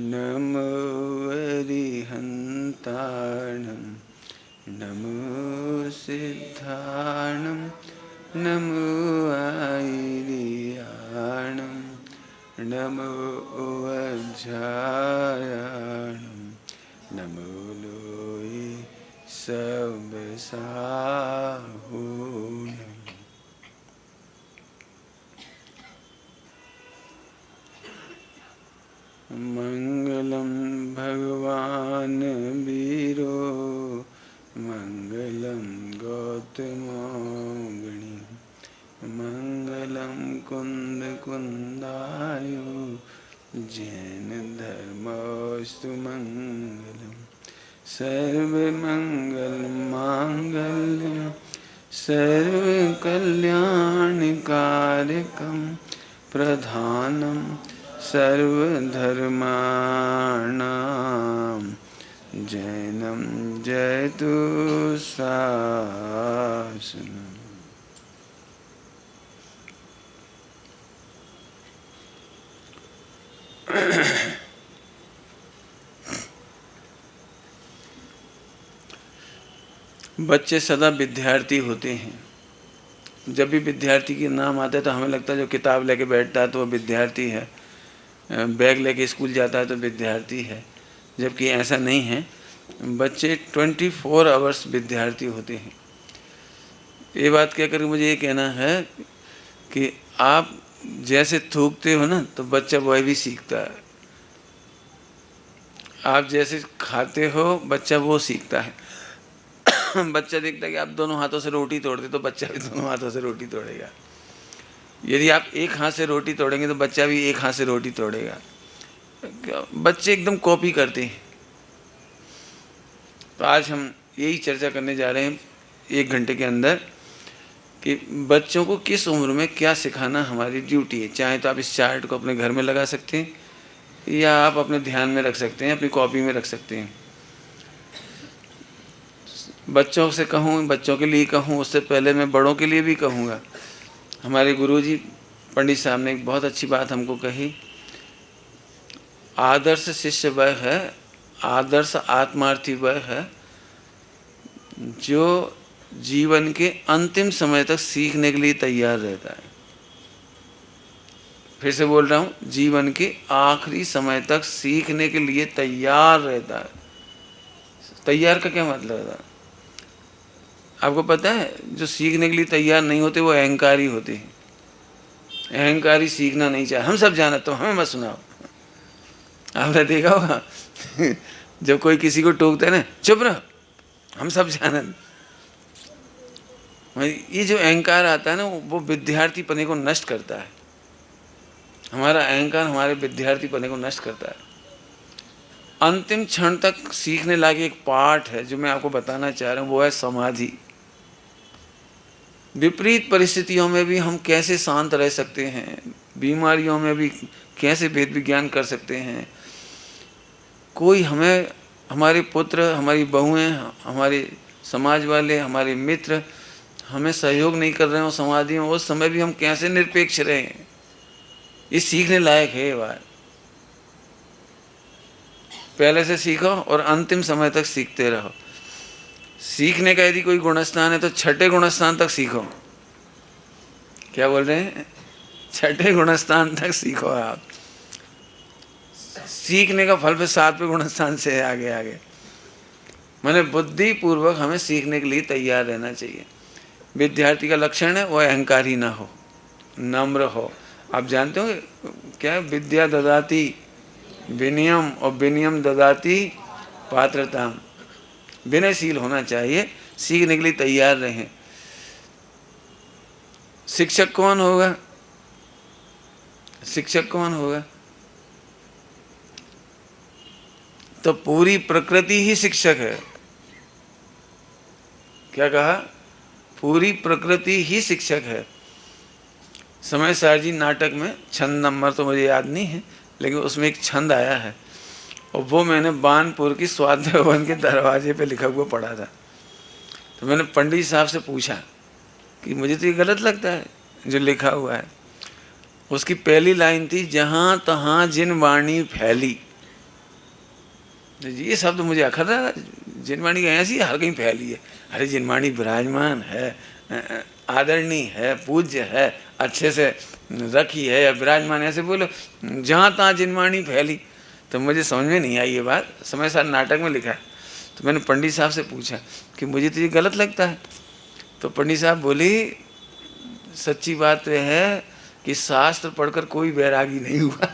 नमो अरिहन्ताणं नमो सिद्धाणं नमो आयर्याणं नमो वज्रायणं नमो लोये सबसाहूणम्। मंगलम भगवान वीरो मंगलम गौतमोगणि मंगलम कुंद कुंदायो जैन धर्मस्तु मंगलम सर्वमंगल मांगल्यम सर्वकल्याणकारकम प्रधानम सर्वधर्माणां जैनं जयतु शासनम्। बच्चे सदा विद्यार्थी होते हैं। जब भी विद्यार्थी के नाम आता है तो हमें लगता है जो किताब लेके बैठता है तो वो विद्यार्थी है, बैग लेके स्कूल जाता है तो विद्यार्थी है, जबकि ऐसा नहीं है। बच्चे 24 आवर्स विद्यार्थी होते हैं। ये बात कहकर मुझे ये कहना है कि आप जैसे थूकते हो ना तो बच्चा वही भी सीखता है। आप जैसे खाते हो बच्चा वो सीखता है। बच्चा देखता है कि आप दोनों हाथों से रोटी तोड़ते तो बच्चा भी दोनों हाथों से रोटी तोड़ेगा। यदि आप एक हाथ से रोटी तोड़ेंगे तो बच्चा भी एक हाथ से रोटी तोड़ेगा। बच्चे एकदम कॉपी करते हैं। तो आज हम यही चर्चा करने जा रहे हैं 1 घंटे के अंदर कि बच्चों को किस उम्र में क्या सिखाना हमारी ड्यूटी है। चाहे तो आप इस चार्ट को अपने घर में लगा सकते हैं या आप अपने ध्यान में रख सकते हैं, अपनी कॉपी में रख सकते हैं। बच्चों से कहूँ, बच्चों के लिए कहूँ, उससे पहले मैं बड़ों के लिए भी कहूँगा। हमारे गुरुजी पंडित साहब ने एक बहुत अच्छी बात हमको कही, आदर्श शिष्य वह है, आदर्श आत्मार्थी वह है जो जीवन के अंतिम समय तक सीखने के लिए तैयार रहता है। फिर से बोल रहा हूँ, जीवन के आखिरी समय तक सीखने के लिए तैयार रहता है। तैयार का क्या मतलब है? आपको पता है, जो सीखने के लिए तैयार नहीं होते वो अहंकारी होते हैं। अहंकारी सीखना नहीं चाहे, हम सब जानते तो हमें मत सुनाओ। आपने देखा होगा जब कोई किसी को टोकता है ना, चुप रहो, हम सब जानते। ये जो अहंकार आता है ना वो विद्यार्थी पने को नष्ट करता है। हमारा अहंकार हमारे विद्यार्थी पने को नष्ट करता है। अंतिम क्षण तक सीखने लायक एक पाठ है जो मैं आपको बताना चाह रहा हूँ, वो है समाधि। विपरीत परिस्थितियों में भी हम कैसे शांत रह सकते हैं, बीमारियों में भी कैसे वेद विज्ञान कर सकते हैं। कोई हमें, हमारे पुत्र, हमारी बहुएं, हमारे समाज वाले, हमारे मित्र हमें सहयोग नहीं कर रहे हो समाधि में, उस समय भी हम कैसे निरपेक्ष रहें, ये सीखने लायक है। बात पहले से सीखो और अंतिम समय तक सीखते रहो। सीखने का यदि कोई गुणस्थान है तो 6ठे गुणस्थान तक सीखो। क्या बोल रहे हैं? 6ठे गुणस्थान तक सीखो। आप सीखने का फल फिर 7वें गुणस्थान से आगे आगे। मैंने बुद्धि पूर्वक हमें सीखने के लिए तैयार रहना चाहिए। विद्यार्थी का लक्षण है वो अहंकारी ना हो, नम्र हो। आप जानते हो क्या, विद्या ददाति विनयम और विनयम ददाति पात्रता। विनयशील होना चाहिए, सीखने के लिए तैयार रहें। शिक्षक कौन होगा? शिक्षक कौन होगा? तो पूरी प्रकृति ही शिक्षक है। क्या कहा? पूरी प्रकृति ही शिक्षक है। समय सारजी नाटक में, छंद नंबर तो मुझे याद नहीं है, लेकिन उसमें एक छंद आया है और वो मैंने बानपुर की स्वाध्याय भवन के दरवाजे पे लिखा हुआ पढ़ा था। तो मैंने पंडित साहब से पूछा कि मुझे तो ये गलत लगता है जो लिखा हुआ है। उसकी पहली लाइन थी, जहाँ तहाँ जिन वाणी फैली ये शब्द मुझे अखर रहा, जिनवाणी का ऐसी हर कहीं फैली है। अरे जिनवाणी विराजमान है, आदरणीय है, पूज्य है, अच्छे से रखी है या विराजमान, ऐसे बोलो। जहाँ तहाँ जिनवाणी फैली, तो मुझे समझ में नहीं आई ये बात। समय सार नाटक में लिखा है। तो मैंने पंडित साहब से पूछा कि मुझे तो ये गलत लगता है। तो पंडित साहब बोली सच्ची बात तो है कि शास्त्र पढ़कर कोई वैरागी नहीं हुआ।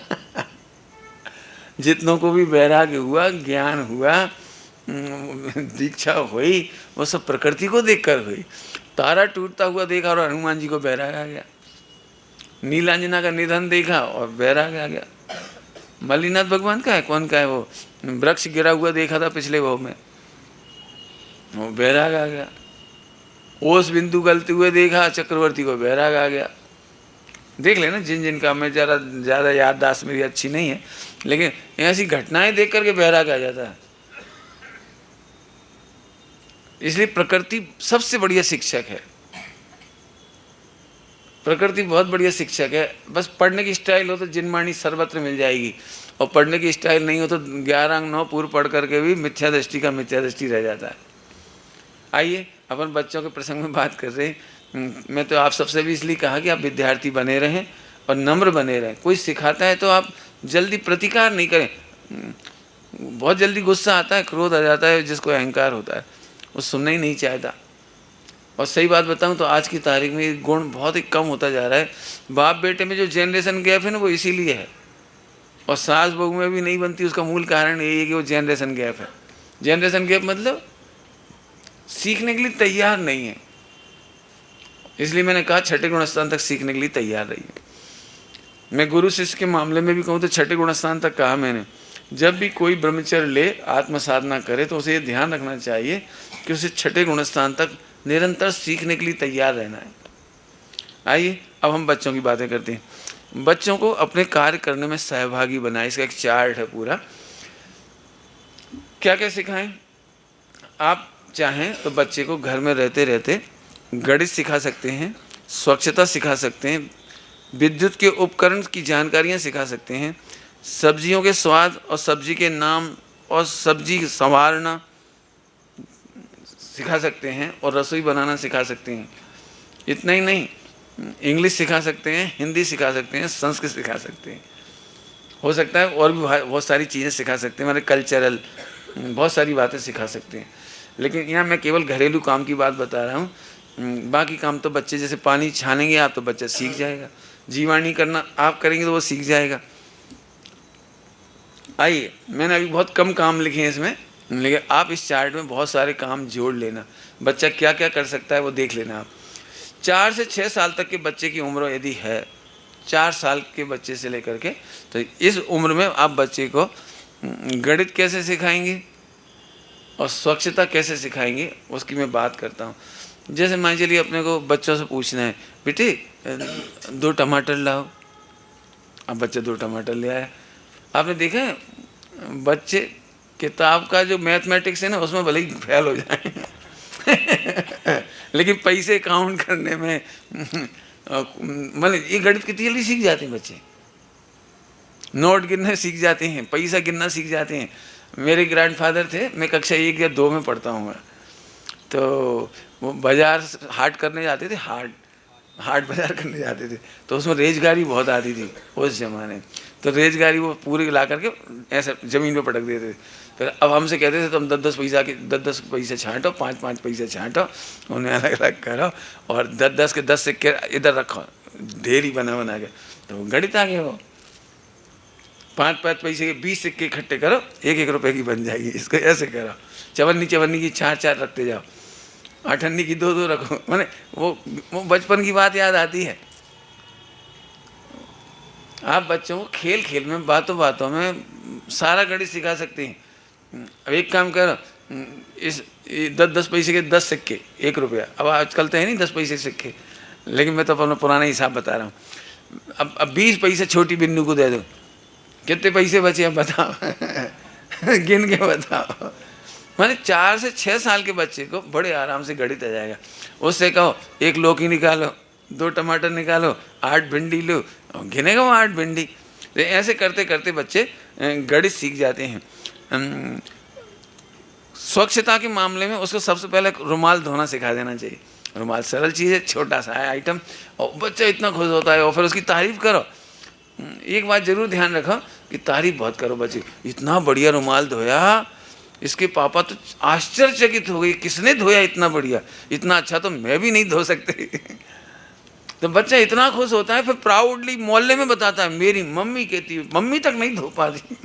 जितनों को भी वैराग्य हुआ, ज्ञान हुआ, दीक्षा हुई, वो सब प्रकृति को देखकर हुई। तारा टूटता हुआ देखा और हनुमान जी को वैराग आ गया। नीलांजना का निधन देखा और वैराग आ गया। मल्लीनाथ भगवान का है, कौन का है वो, वृक्ष गिरा हुआ देखा था पिछले भाव में, वो वैराग आ गया। ओस बिंदु गलते हुए देखा चक्रवर्ती को, वैराग आ गया। देख लेना जिन जिन का, मैं ज़्यादा याददाश्त मेरी अच्छी नहीं है, लेकिन ऐसी घटनाएं देख करके वैराग आ जाता है। इसलिए प्रकृति सबसे बढ़िया शिक्षक है। प्रकृति बहुत बढ़िया शिक्षक है। बस पढ़ने की स्टाइल हो तो जिनवाणी सर्वत्र मिल जाएगी, और पढ़ने की स्टाइल नहीं हो तो 11 अंग 9 पूर्व पढ़ करके भी मिथ्या दृष्टि का मिथ्या दृष्टि रह जाता है। आइए अपन बच्चों के प्रसंग में बात कर रहे हैं। मैं तो आप सबसे भी इसलिए कहा कि आप विद्यार्थी बने रहें और नम्र बने रहें। कोई सिखाता है तो आप जल्दी प्रतिकार नहीं करें। बहुत जल्दी गुस्सा आता है, क्रोध आ जाता है, जिसको अहंकार होता है वो सुनना ही नहीं चाहता। और सही बात बताऊं तो आज की तारीख में ये गुण बहुत ही कम होता जा रहा है। बाप बेटे में जो जनरेशन गैप है ना, वो इसीलिए है। और सास बहू में भी नहीं बनती, उसका मूल कारण यही है कि वो जनरेशन गैप है। जनरेशन गैप मतलब सीखने के लिए तैयार नहीं है। इसलिए मैंने कहा छठे गुणस्थान तक सीखने के लिए तैयार रहिए। मैं गुरु शिष्य के मामले में भी कहूँ तो छठे गुणस्थान तक कहा मैंने। जब भी कोई ब्रह्मचर्य ले, आत्म साधना करे, तो उसे ये ध्यान रखना चाहिए कि उसे छठे गुणस्थान तक निरंतर सीखने के लिए तैयार रहना है। आइए अब हम बच्चों की बातें करते हैं। बच्चों को अपने कार्य करने में सहभागी बनाए, इसका एक चार्ट है पूरा। क्या क्या सिखाएं? आप चाहें तो बच्चे को घर में रहते रहते गणित सिखा सकते हैं, स्वच्छता सिखा सकते हैं, विद्युत के उपकरण की जानकारियां सिखा सकते हैं, सब्जियों के स्वाद और सब्जी के नाम और सब्जी संवारना सिखा सकते हैं, और रसोई बनाना सिखा सकते हैं। इतना ही नहीं, इंग्लिश सिखा सकते हैं, हिंदी सिखा सकते हैं, संस्कृत सिखा सकते हैं। हो सकता है और भी बहुत सारी चीज़ें सिखा सकते हैं, हमारे कल्चरल बहुत सारी बातें सिखा सकते हैं। लेकिन यहाँ मैं केवल घरेलू काम की बात बता रहा हूँ। बाकी काम तो बच्चे, जैसे पानी छानेंगे आप तो बच्चा सीख जाएगा, जीवाणी करना आप करेंगे तो वो सीख जाएगा। आइए, मैंने अभी बहुत कम काम लिखे हैं इसमें, लेकिन आप इस चार्ट में बहुत सारे काम जोड़ लेना। बच्चा क्या क्या कर सकता है वो देख लेना आप। 4 से 6 साल तक के बच्चे की उम्र यदि है, 4 साल के बच्चे से लेकर के, तो इस उम्र में आप बच्चे को गणित कैसे सिखाएंगे और स्वच्छता कैसे सिखाएंगे उसकी मैं बात करता हूँ। जैसे मान चलिए अपने को बच्चों से पूछना है, बेटे 2 टमाटर लाओ। अब बच्चे 2 टमाटर ले आया। आपने देखा है बच्चे किताब का जो मैथमेटिक्स है ना, उसमें भले ही फेल हो जाए लेकिन पैसे काउंट करने में मतलब ये गणित कितनी जल्दी सीख जाते हैं बच्चे। नोट गिनना सीख जाते हैं, पैसा गिनना सीख जाते हैं। मेरे ग्रैंडफादर थे, मैं कक्षा 1 या 2 में पढ़ता हूँ, तो वो बाजार हाट करने जाते थे, हाट बाजार करने जाते थे, तो उसमें रेजगारी बहुत आती थी उस जमाने। तो रेजगारी वो पूरी ला करके ऐसे ज़मीन पे पटक देते थे। फिर अब हमसे कहते थे तुम 10-10 पैसा के 10-10 पैसे छांटो, 5-5 पैसे छांटो, उन्हें अलग अलग करो और 10-10 के 10 सिक्के इधर रखो, ढेरी बना बना के। तो गणित आ गया वो। 5-5 पैसे के 20 सिक्के इकट्ठे करो, 1-1 रुपए की बन जाएगी। इसको ऐसे करो। चवन्नी की 4-4 रखते जाओ, 8 अन्नी की 2-2 रखो। माने वो बचपन की बात याद आती है। आप बच्चों को खेल खेल में, बातों बातों में सारा गणित सिखा सकते हैं। अब एक काम करो, इस 10-10 पैसे के 10 सिक्के 1 रुपया। अब आजकल तो है नहीं 10 पैसे सिक्के, लेकिन मैं तो अपना पुराना हिसाब बता रहा हूँ। अब 20 पैसे छोटी बिन्नू को दे दो, कितने पैसे बचे अब बताओ गिन के बताओ। माने 4 से 6 साल के बच्चे को बड़े आराम से गणित आ जाएगा। उससे कहो 1 लौकी निकालो, 2 टमाटर निकालो, 8 भिंडी लो, गिनेगा वो 8 भिंडी। तो ऐसे करते करते बच्चे गणित सीख जाते हैं। स्वच्छता के मामले में उसको सबसे पहले रुमाल धोना सिखा देना चाहिए। रुमाल सरल चीज़ है, छोटा सा है आइटम, और बच्चा इतना खुश होता है। और फिर उसकी तारीफ़ करो। एक बात जरूर ध्यान रखो कि तारीफ़ बहुत करो बच्चे, इतना बढ़िया रुमाल धोया, इसके पापा तो आश्चर्यचकित हो गई, किसने धोया इतना बढ़िया, इतना अच्छा तो मैं भी नहीं धो सकते। तो बच्चा इतना खुश होता है, फिर प्राउडली मोहल्ले में बताता है, मेरी मम्मी कहती है, मम्मी तक नहीं धो पाती,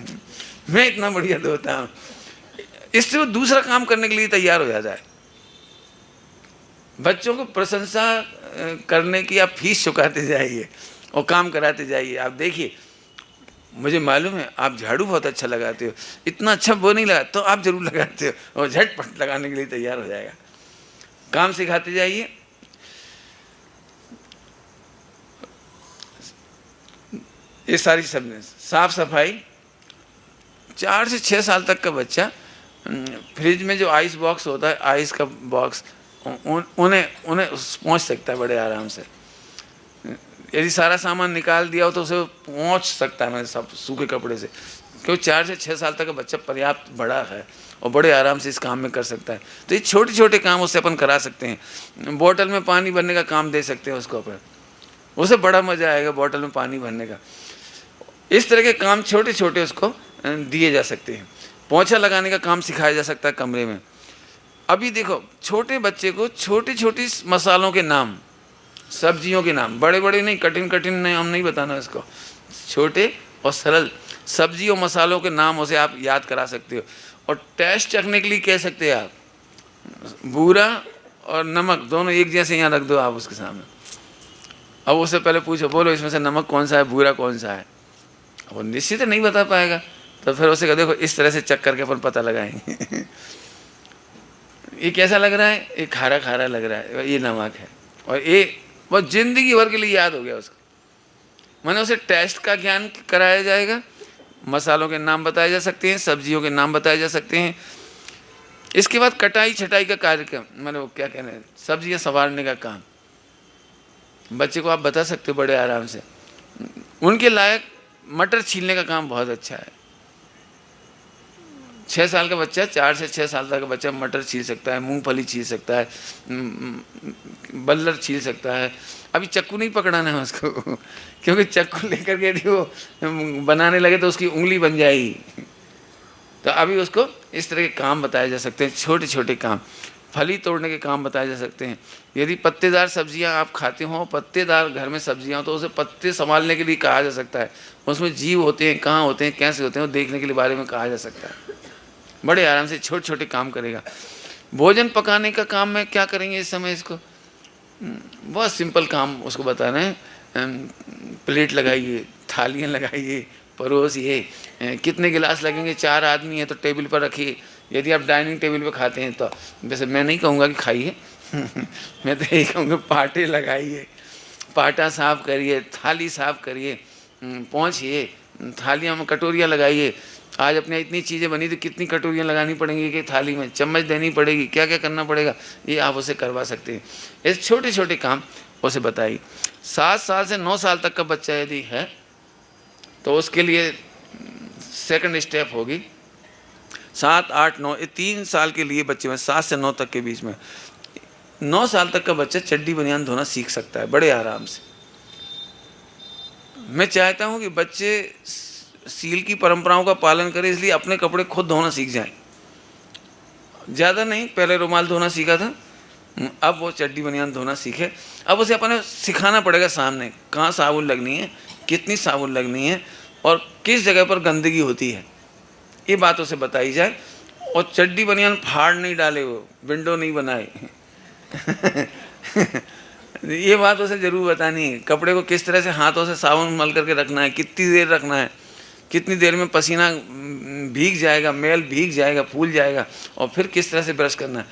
मैं इतना बढ़िया धोता हूँ। इससे वो दूसरा काम करने के लिए तैयार हो जाता है। बच्चों को प्रशंसा करने की आप फीस चुकाते जाइए और काम कराते जाइए। आप देखिए, मुझे मालूम है आप झाड़ू बहुत अच्छा लगाते हो, इतना अच्छा वो नहीं लगा तो आप जरूर लगाते हो, और झटपट लगाने के लिए तैयार हो जाएगा। काम सिखाते जाइए। ये सारी सब साफ सफाई। 4 से 6 साल तक का बच्चा फ्रिज में जो आइस बॉक्स होता है, आइस का बॉक्स, उन्हें पहुँच सकता है बड़े आराम से। यदि सारा सामान निकाल दिया हो तो उसे पहुँच सकता है, मैं सब सूखे कपड़े से, क्योंकि 4 से 6 साल तक का बच्चा पर्याप्त बड़ा है और बड़े आराम से इस काम में कर सकता है। तो ये छोटे छोटे काम उससे अपन करा सकते हैं। बोतल में पानी भरने का काम दे सकते हैं उसको अपन, उसे बड़ा मज़ा आएगा बोतल में पानी भरने का। इस तरह के काम छोटे छोटे उसको दिए जा सकते हैं। पोंछा लगाने का काम सिखाया जा सकता है कमरे में। अभी देखो, छोटे बच्चे को छोटी छोटी मसालों के नाम, सब्जियों के नाम, बड़े बड़े नहीं, कठिन कठिन नाम नहीं बताना इसको, छोटे और सरल सब्जी और मसालों के नाम उसे आप याद करा सकते हो। और टेस्ट चखने के लिए कह सकते हैं आप, बूरा और नमक दोनों एक जैसे यहाँ रख दो आप उसके सामने। अब उससे पहले पूछो, बोलो इसमें से नमक कौन सा है, बूरा कौन सा है। वो निश्चित नहीं बता पाएगा, तो फिर उसे कह देखो इस तरह से चख करके अपन पता लगाएंगे। ये कैसा लग रहा है, ये खारा खारा लग रहा है, ये नमक है। और ये वो जिंदगी भर के लिए याद हो गया उसको। माने उसे टेस्ट का ज्ञान कराया जाएगा, मसालों के नाम बताए जा सकते हैं, सब्जियों के नाम बताए जा सकते हैं। इसके बाद कटाई छटाई का कार्यक्रम, मैंने वो क्या कहना है, सब्जियां संवारने का काम बच्चे को आप बता सकते हो बड़े आराम से। उनके लायक मटर छीलने का काम बहुत अच्छा है। 6 साल का बच्चा, 4 से 6 साल तक का बच्चा मटर छील सकता है, मूंगफली छील सकता है, बल्लर छील सकता है। अभी चक्कू नहीं पकड़ाना है उसको, क्योंकि चक्कू लेकर के यदि वो बनाने लगे तो उसकी उंगली बन जाएगी। तो अभी उसको इस तरह के काम बताए जा सकते हैं, छोटे छोटे काम। फली तोड़ने के काम बताए जा सकते हैं। यदि पत्तेदार सब्जियां आप खाते हो, पत्तेदार घर में सब्जियां हो, तो उसे पत्ते संभालने के लिए कहा जा सकता है। उसमें जीव होते हैं, कहाँ होते हैं, कैसे होते हैं, वो देखने के लिए बारे में कहा जा सकता है। बड़े आराम से छोटे छोटे काम करेगा। भोजन पकाने का काम में क्या करेंगे इस समय, इसको बहुत सिंपल काम उसको बताना है। प्लेट लगाइए, थालियाँ लगाइए, परोसिए, कितने गिलास लगेंगे, 4 आदमी हैं तो टेबल पर रखिए। यदि आप डाइनिंग टेबल पर खाते हैं तो वैसे मैं नहीं कहूँगा कि खाइए मैं तो यही कहूँगा पाटे लगाइए, पाटा साफ करिए, थाली साफ करिए, पहुँचिए, थालियाँ में कटोरियाँ लगाइए। आज अपने इतनी चीज़ें बनी तो कितनी कटोरियाँ लगानी पड़ेंगी कि थाली में, चम्मच देनी पड़ेगी, क्या क्या करना पड़ेगा, ये आप उसे करवा सकते हैं। ऐसे छोटे छोटे काम उसे बताइए। 7 साल से 9 साल तक का बच्चा यदि है तो उसके लिए सेकंड स्टेप होगी 7, 8, 9, 3 साल के लिए बच्चे में, 7 से 9 तक के बीच में। 9 साल तक का बच्चा चड्डी बनियान धोना सीख सकता है बड़े आराम से। मैं चाहता हूँ कि बच्चे सील की परंपराओं का पालन करें, इसलिए अपने कपड़े खुद धोना सीख जाएं। ज़्यादा नहीं, पहले रुमाल धोना सीखा था, अब वो चड्डी बनियान धोना सीखे। अब उसे अपने सिखाना पड़ेगा सामने, कहाँ साबुन लगनी है, कितनी साबुन लगनी है और किस जगह पर गंदगी होती है, ये बात उसे बताई जाए। और चड्डी बनियान फाड़ नहीं डाले, वो विंडो नहीं बनाए ये बात उसे ज़रूर बतानी है। कपड़े को किस तरह से हाथों से साबुन मल करके रखना है, कितनी देर रखना है, कितनी देर में पसीना भीग जाएगा, मैल भीग जाएगा, फूल जाएगा, और फिर किस तरह से ब्रश करना है।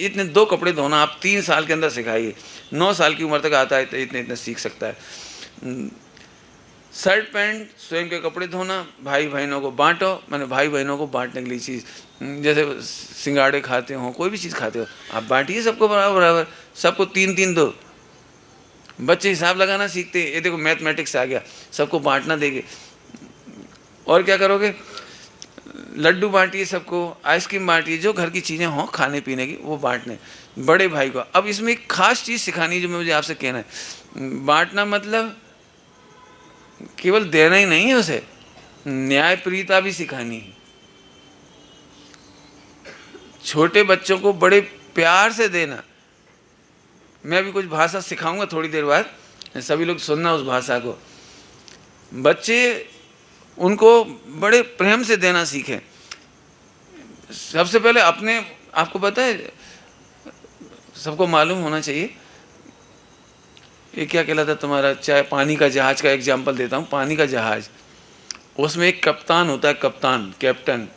इतने 2 कपड़े धोना आप 3 साल के अंदर सिखाइए। 9 साल की उम्र तक आता है तो इतने इतने सीख सकता है। शर्ट पैंट स्वयं के कपड़े धोना, भाई बहनों को बांटो। मैंने भाई बहनों को बांटने के लिए चीज़, जैसे सिंगाड़े खाते हो, कोई भी चीज़ खाते हो, आप बांटिए सबको बराबर बराबर, सबको 3-3 दो। बच्चे हिसाब लगाना सीखते हैं, ये देखो मैथमेटिक्स आ गया, सबको बांटना देंगे। और क्या करोगे, लड्डू बांटिए सबको, आइसक्रीम बांटिए, जो घर की चीज़ें हों खाने पीने की वो बांटने बड़े भाई को। अब इसमें एक खास चीज़ सिखानी जो मुझे आपसे कहना है, बांटना मतलब केवल देना ही नहीं है, उसे न्यायप्रियता भी सिखानी है। छोटे बच्चों को बड़े प्यार से देना। मैं अभी कुछ भाषा सिखाऊंगा थोड़ी देर बाद, सभी लोग सुनना उस भाषा को। बच्चे उनको बड़े प्रेम से देना सीखें। सबसे पहले अपने, आपको पता है, सबको मालूम होना चाहिए, ये क्या कहलाता है तुम्हारा, चाहे पानी का जहाज का एग्जाम्पल देता हूँ। पानी का जहाज, उसमें एक कप्तान होता है, कप्तान, कैप्टन।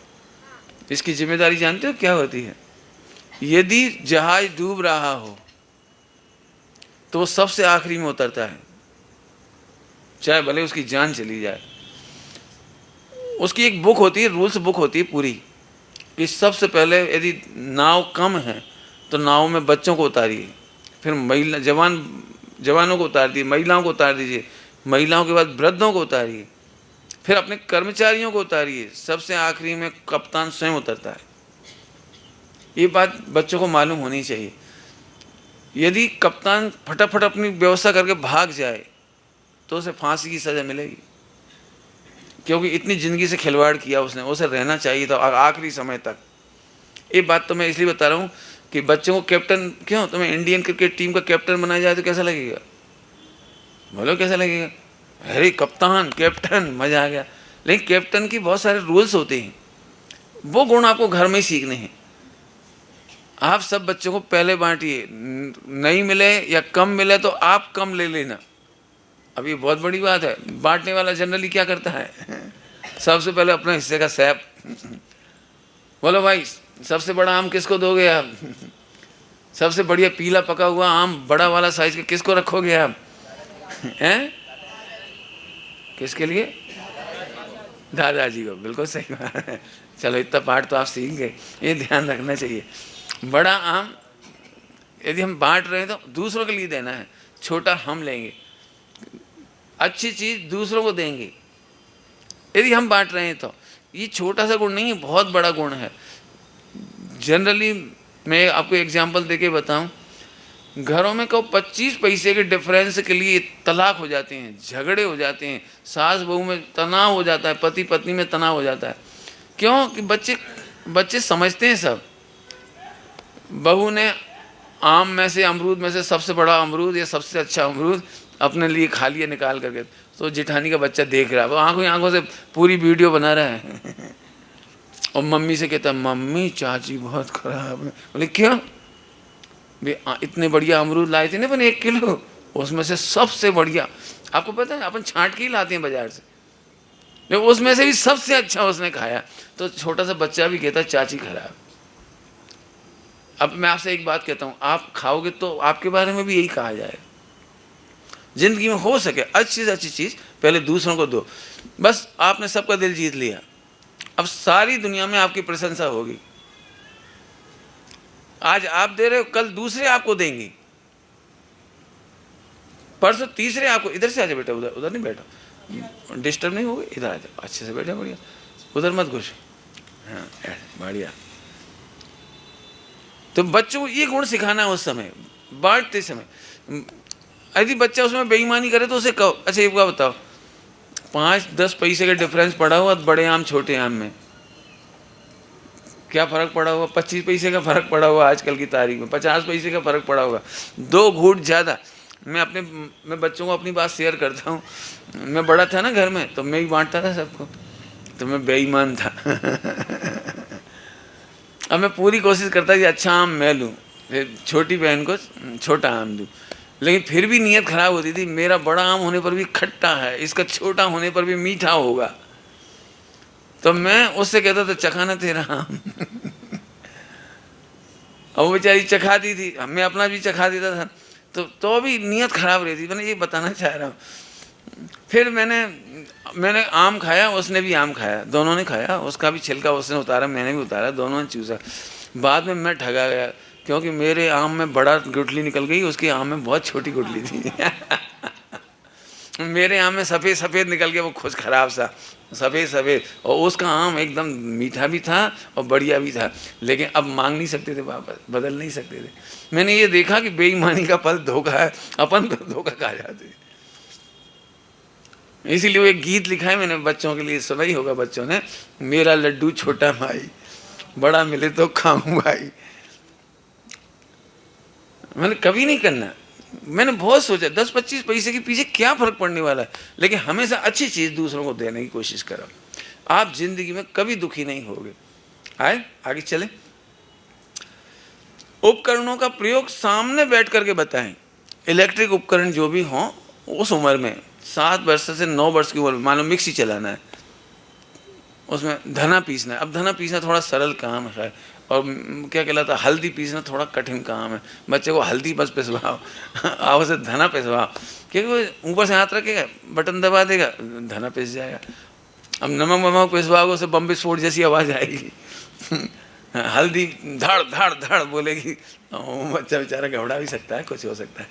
इसकी जिम्मेदारी जानते हो क्या होती है? यदि जहाज डूब रहा हो तो वो सबसे आखिरी में उतरता है, चाहे भले उसकी जान चली जाए। उसकी एक बुक होती है, रूल्स बुक होती है पूरी, कि सबसे पहले यदि नाव कम है तो नाव में बच्चों को उतारिए, फिर महिला जवानों को उतार दीजिए, महिलाओं को उतार दीजिए, महिलाओं के बाद वृद्धों को उतारिए, फिर अपने कर्मचारियों को उतारिए, सबसे आखिरी में कप्तान स्वयं उतरता है। ये बात बच्चों को मालूम होनी चाहिए। यदि कप्तान फटाफट अपनी व्यवस्था करके भाग जाए तो उसे फांसी की सज़ा मिलेगी, क्योंकि इतनी ज़िंदगी से खिलवाड़ किया उसने, उसे रहना चाहिए था आखिरी समय तक। ये बात तो मैं इसलिए बता रहा हूँ कि बच्चों को कैप्टन, क्यों तुम्हें इंडियन क्रिकेट टीम का कैप्टन बनाया जाए तो कैसा लगेगा? बोलो कैसा लगेगा? अरे कप्तान, कैप्टन, मज़ा आ गया। लेकिन कैप्टन की बहुत सारे रूल्स होते हैं, वो गुण आपको घर में ही सीखने हैं। आप सब बच्चों को पहले बांटिए, नहीं मिले या कम मिले तो आप कम ले लेना। अब ये बहुत बड़ी बात है। बांटने वाला जनरली क्या करता है, सबसे पहले अपने हिस्से का सैप। बोलो भाई, सबसे बड़ा आम किसको दोगे आप? सबसे बढ़िया पीला पका हुआ आम बड़ा वाला साइज का किसको रखोगे आप? हैं? किसके लिए? दादाजी को। बिल्कुल सही बात है। चलो इतना पाठ तो आप सीख गए, ये ध्यान रखना चाहिए। बड़ा आम यदि हम बांट रहे हैं तो दूसरों के लिए देना है, छोटा हम लेंगे। अच्छी चीज़ दूसरों को देंगे यदि हम बांट रहे हैं तो। ये छोटा सा गुण नहीं है, बहुत बड़ा गुण है। जनरली मैं आपको एग्जांपल देके बताऊं, घरों में कहो 25 पैसे के डिफरेंस के लिए तलाक हो जाते हैं, झगड़े हो जाते हैं, सास बहू में तनाव हो जाता है, पति पत्नी में तनाव हो जाता है। क्यों? कि बच्चे समझते हैं सब। बहू ने आम में से, अमरूद में से सबसे बड़ा अमरूद या सबसे अच्छा अमरूद अपने लिए खा लिया निकाल करके, तो जेठानी का बच्चा देख रहा है, वो आंखों से पूरी वीडियो बना रहा है। और मम्मी से कहता है, मम्मी चाची बहुत खराब है। बोले क्यों? इतने बढ़िया अमरूद लाए थे ना अपन 1 किलो, उसमें से सबसे बढ़िया, आपको पता है अपन छांट के ही लाते हैं बाजार से, लेकिन उसमें से भी सबसे अच्छा उसने खाया। तो छोटा सा बच्चा भी कहता है चाची खराब। अब मैं आपसे एक बात कहता हूँ, आप खाओगे तो आपके बारे में भी यही कहा जाए। जिंदगी में हो सके अच्छी से अच्छी चीज़ पहले दूसरों को दो। बस आपने सबका दिल जीत लिया, अब सारी दुनिया में आपकी प्रशंसा होगी। आज आप दे रहे हो, कल दूसरे आपको देंगे, परसों तीसरे आपको। इधर से आ जाओ बेटा, उधर नहीं बैठो, डिस्टर्ब नहीं होगे, इधर आ जाओ, अच्छे से बैठो, बढ़िया, उधर मत घुस। हाँ बढ़िया। तो बच्चों को ये गुण सिखाना है उस समय, बांटते समय। यदि बच्चा उसमें बेईमानी करे तो उसे कहो, अच्छा एक बात बताओ, 5-10 पैसे का डिफरेंस पड़ा हुआ बड़े आम छोटे आम में, क्या फ़र्क पड़ा हुआ? 25 पैसे का फ़र्क पड़ा हुआ आजकल की तारीख में, 50 पैसे का फ़र्क पड़ा होगा, 2 घूंट ज़्यादा। मैं बच्चों को अपनी बात शेयर करता हूँ। मैं बड़ा था ना घर में, तो मैं ही बांटता था सबको, तो मैं बेईमान था। अब मैं पूरी कोशिश करता कि अच्छा आम मैं लूँ, फिर छोटी बहन को छोटा आम दूँ, लेकिन फिर भी नीयत खराब होती थी, मेरा बड़ा आम होने पर भी खट्टा है, इसका छोटा होने पर भी मीठा होगा। तो मैं उससे कहता था चखाना तेरा आम। और वो बेचारी चखाती थी, मैं अपना भी चखा देता था, तो भी नीयत खराब रहती। मैंने ये बताना चाह रहा हूँ। फिर मैंने आम खाया, उसने भी आम खाया, दोनों ने खाया, उसका भी छिलका उसने उतारा, मैंने भी उतारा, दोनों ने चूसा। बाद में मैं ठगा गया, क्योंकि मेरे आम में बड़ा गुठली निकल गई, उसके आम में बहुत छोटी गुठली थी। मेरे आम में सफ़ेद सफ़ेद निकल के वो खुश खराब सा सफ़ेद सफ़ेद, और उसका आम एकदम मीठा भी था और बढ़िया भी था, लेकिन अब मांग नहीं सकते थे वापस, बदल नहीं सकते थे। मैंने ये देखा कि बेईमानी का फल धोखा है, अपन तो धोखा खा जाते। इसीलिए वो एक गीत लिखा है मैंने बच्चों के लिए, सुना ही होगा बच्चों ने, मेरा लड्डू छोटा भाई, बड़ा मिले तो खाऊं भाई। मैंने कभी नहीं करना, मैंने बहुत सोचा 10-25 पैसे के पीछे क्या फर्क पड़ने वाला है, लेकिन हमेशा अच्छी चीज़ दूसरों को देने की कोशिश करो, आप जिंदगी में कभी दुखी नहीं होगे। आए आगे चले। उपकरणों का प्रयोग सामने बैठ करके बताएं। इलेक्ट्रिक उपकरण जो भी हों उस उम्र में 7 वर्ष से 9 वर्ष की उम्र में, मान लो मिक्सी चलाना है, उसमें धना पीसना है। अब धना पीसना थोड़ा सरल काम है, और क्या कहलाता है हल्दी पीसना थोड़ा कठिन काम है। बच्चे को हल्दी बस पिसवाओ, आओ से धना पिसवाओ, क्योंकि वो ऊपर से हाथ रखेगा, बटन दबा देगा, धना पिस जाएगा। अब नमक वमक पिसवाओगे उसे बम विस्फोट जैसी आवाज़ आएगी, हल्दी धड़ धड़ धड़ बोलेगी, बच्चा बेचारा घबरा भी सकता है, कुछ हो सकता है।